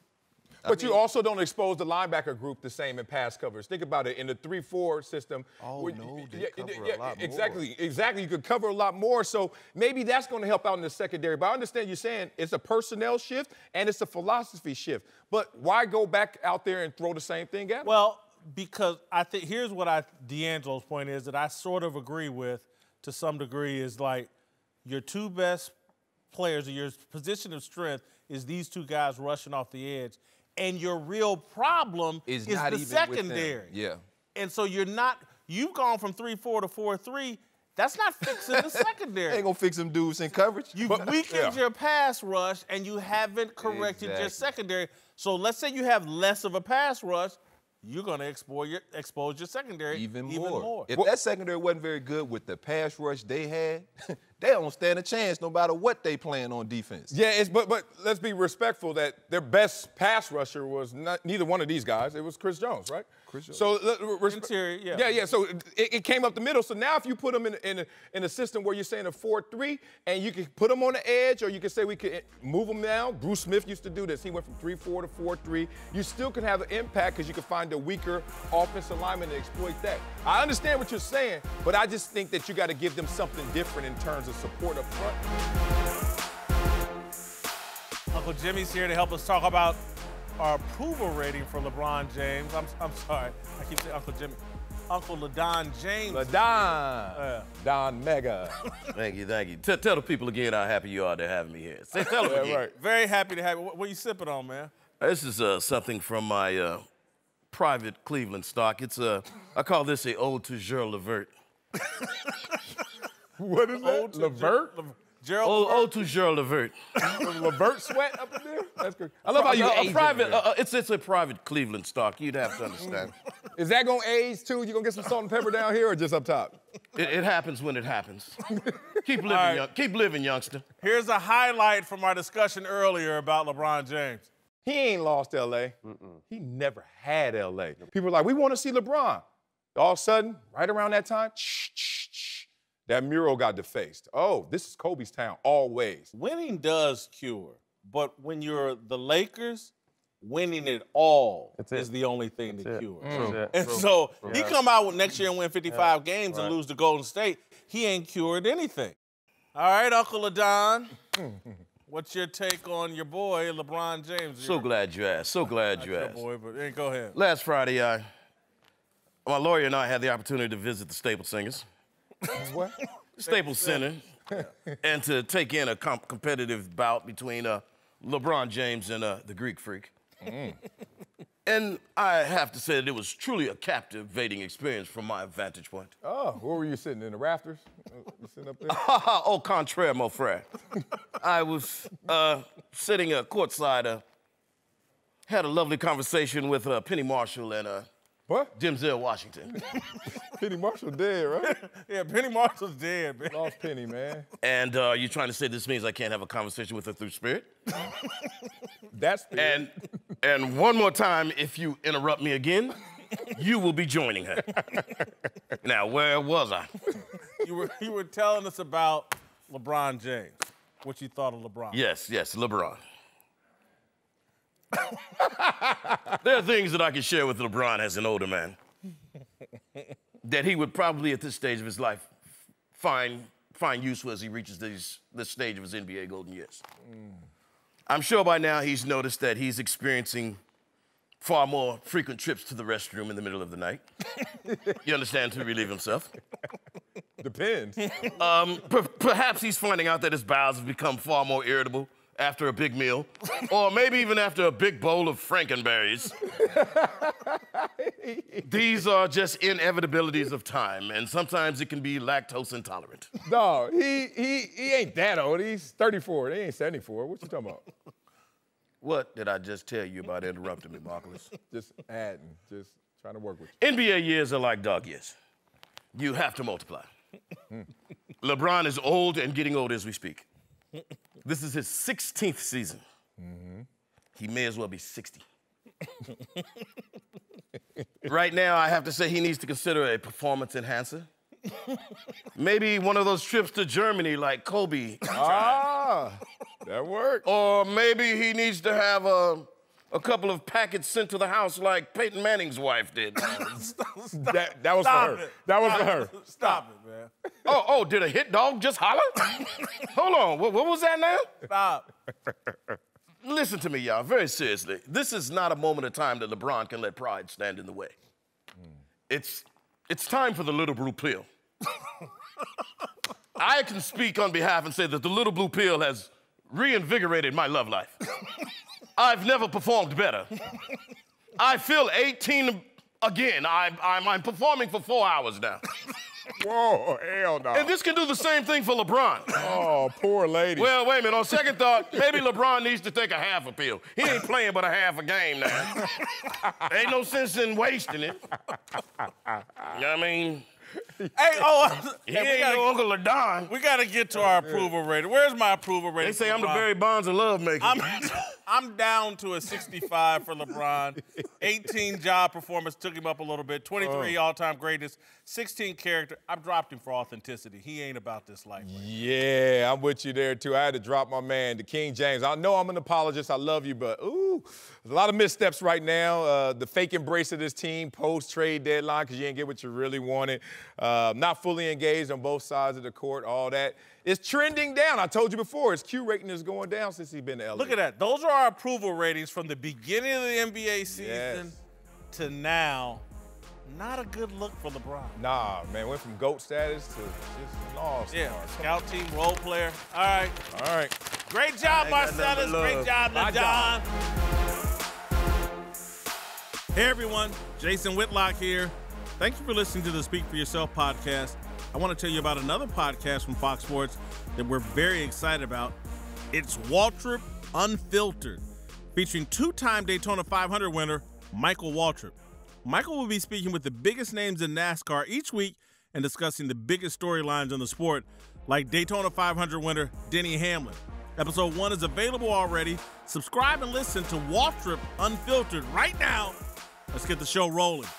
But you also don't expose the linebacker group the same in pass coverage. Think about it. In the 3-4 system. Oh, no, they cover a lot more. Exactly. You could cover a lot more. So maybe that's going to help out in the secondary. But I understand you're saying it's a personnel shift and it's a philosophy shift. But why go back out there and throw the same thing at them? Well, because I think here's what D'Angelo's point is that I sort of agree with to some degree is like your two best players or your position of strength is these two guys rushing off the edge. And your real problem is not the even secondary. with them. Yeah. And so you've gone from 3-4 to 4-3. That's not fixing the secondary. Ain't gonna fix them dudes in coverage. You've weakened your pass rush and you haven't corrected your secondary. So let's say you have less of a pass rush, you're gonna expose your secondary even more. If that secondary wasn't very good with the pass rush they had, they don't stand a chance no matter what they playing on defense. Yeah, but let's be respectful that their best pass rusher was neither one of these guys. It was Chris Jones, right? Chris Jones. So interior, yeah. So it came up the middle. So now if you put them in a system where you're saying a 4-3, and you can put them on the edge, or you can say we could move them down. Bruce Smith used to do this. He went from 3-4 to 4-3. You still can have an impact because you can find a weaker offensive lineman to exploit that. I understand what you're saying, but I just think that you got to give them something different in terms of support up front. Uncle Jimmy's here to help us talk about our approval rating for LeBron James. I'm sorry, I keep saying Uncle Jimmy. Uncle LaDon James. Don Mega. Thank you. Tell the people again how happy you are to have me here. Tell them again. Right. Very happy to have you. What are you sipping on, man? This is something from my private Cleveland stock. I call this a Ode to Gerald Levert. What is that? Levert? Ode to Gerald Levert. Levert sweat up in there? That's good. I love how you age it's a private Cleveland stock. You'd have to understand. Is that going to age, too? You going to get some salt and pepper down here or just up top? It happens when it happens. Keep living, keep living, youngster. Here's a highlight from our discussion earlier about LeBron James. He ain't lost L.A. He never had L.A. People are like, we want to see LeBron. All of a sudden, right around that time, that mural got defaced. Oh, this is Kobe's town, always. Winning does cure, but when you're the Lakers, winning it all is the only thing to cure. And so he come out with next year and win 55 games and lose to Golden State. He ain't cured anything. All right, Uncle LaDon. What's your take on your boy, LeBron James? So glad you asked. So glad you asked. Boy, but go ahead. Last Friday, my lawyer and I had the opportunity to visit the Staples Singers. What? Staples Center, and to take in a competitive bout between LeBron James and the Greek Freak. And I have to say that it was truly a captivating experience from my vantage point. Oh, where were you sitting, in the rafters? You sitting up there? Au contraire, mon frère. I was sitting courtside, had a lovely conversation with Penny Marshall and what? Denzel Washington. Penny Marshall dead, right? Yeah, Penny Marshall's dead, man. Lost Penny, man. And you trying to say this means I can't have a conversation with her through spirit? That's spirit. And one more time, if you interrupt me again, you will be joining her. Now, where was I? You were telling us about LeBron James, what you thought of LeBron. Yes, LeBron. There are things that I can share with LeBron as an older man that he would probably at this stage of his life find useful as he reaches this stage of his NBA golden years. I'm sure by now he's noticed that he's experiencing far more frequent trips to the restroom in the middle of the night. You understand, to relieve himself. Depends. Perhaps he's finding out that his bowels have become far more irritable after a big meal, or maybe even after a big bowl of Frankenberries. These are just inevitabilities of time, and sometimes it can be lactose intolerant. No, he ain't that old. He's 34. He ain't 74. What you talking about? What did I just tell you about interrupting me, Marcellus? Just adding, just trying to work with you. NBA years are like dog years. You have to multiply. LeBron is old and getting older as we speak. This is his 16th season. He may as well be 60. Right now, I have to say he needs to consider a performance enhancer. Maybe one of those trips to Germany like Kobe. That worked. Or maybe he needs to have a couple of packets sent to the house like Peyton Manning's wife did. That was for her. That was for her. Stop it, man. Oh, did a hit dog just holler? Hold on, what was that now? Stop. Listen to me, y'all, very seriously. This is not a moment of time that LeBron can let pride stand in the way. It's time for the little blue pill. I can speak on behalf and say that the little blue pill has reinvigorated my love life. I've never performed better. I feel 18 again. I'm performing for 4 hours now. Whoa, hell no. And this can do the same thing for LeBron. Oh, poor lady. Well, wait a minute. On second thought, maybe LeBron needs to take a half a pill. He ain't playing but a half a game now. Ain't no sense in wasting it. You know what I mean? He ain't no Uncle LaDon. We got to get to our approval rating. Where's my approval rating? They say I'm the Barry Bonds of love making. I'm down to a 65 for LeBron. 18 job performance took him up a little bit. 23 all-time greatest. 16 character. I've dropped him for authenticity. He ain't about this life. Right? Yeah, I'm with you there, too. I had to drop my man, the King James. I know I'm an apologist. I love you, but, ooh, there's a lot of missteps right now. The fake embrace of this team post-trade deadline because you didn't get what you really wanted. Not fully engaged on both sides of the court, all that. It's trending down. I told you before, his Q rating is going down since he's been to LA. Look at that. Those are our approval ratings from the beginning of the NBA season to now. Not a good look for LeBron. Nah, man, went from GOAT status to just an all-star. Yeah, scout team, role player. All right. All right. Great job, Marcellus. Great job, LeBron. Hey, everyone. Jason Whitlock here. Thank you for listening to the Speak for Yourself podcast. I want to tell you about another podcast from Fox Sports that we're very excited about. It's Waltrip Unfiltered, featuring two-time Daytona 500 winner Michael Waltrip. Michael will be speaking with the biggest names in NASCAR each week and discussing the biggest storylines in the sport, like Daytona 500 winner Denny Hamlin. Episode 1 is available already. Subscribe and listen to Waltrip Unfiltered right now. Let's get the show rolling.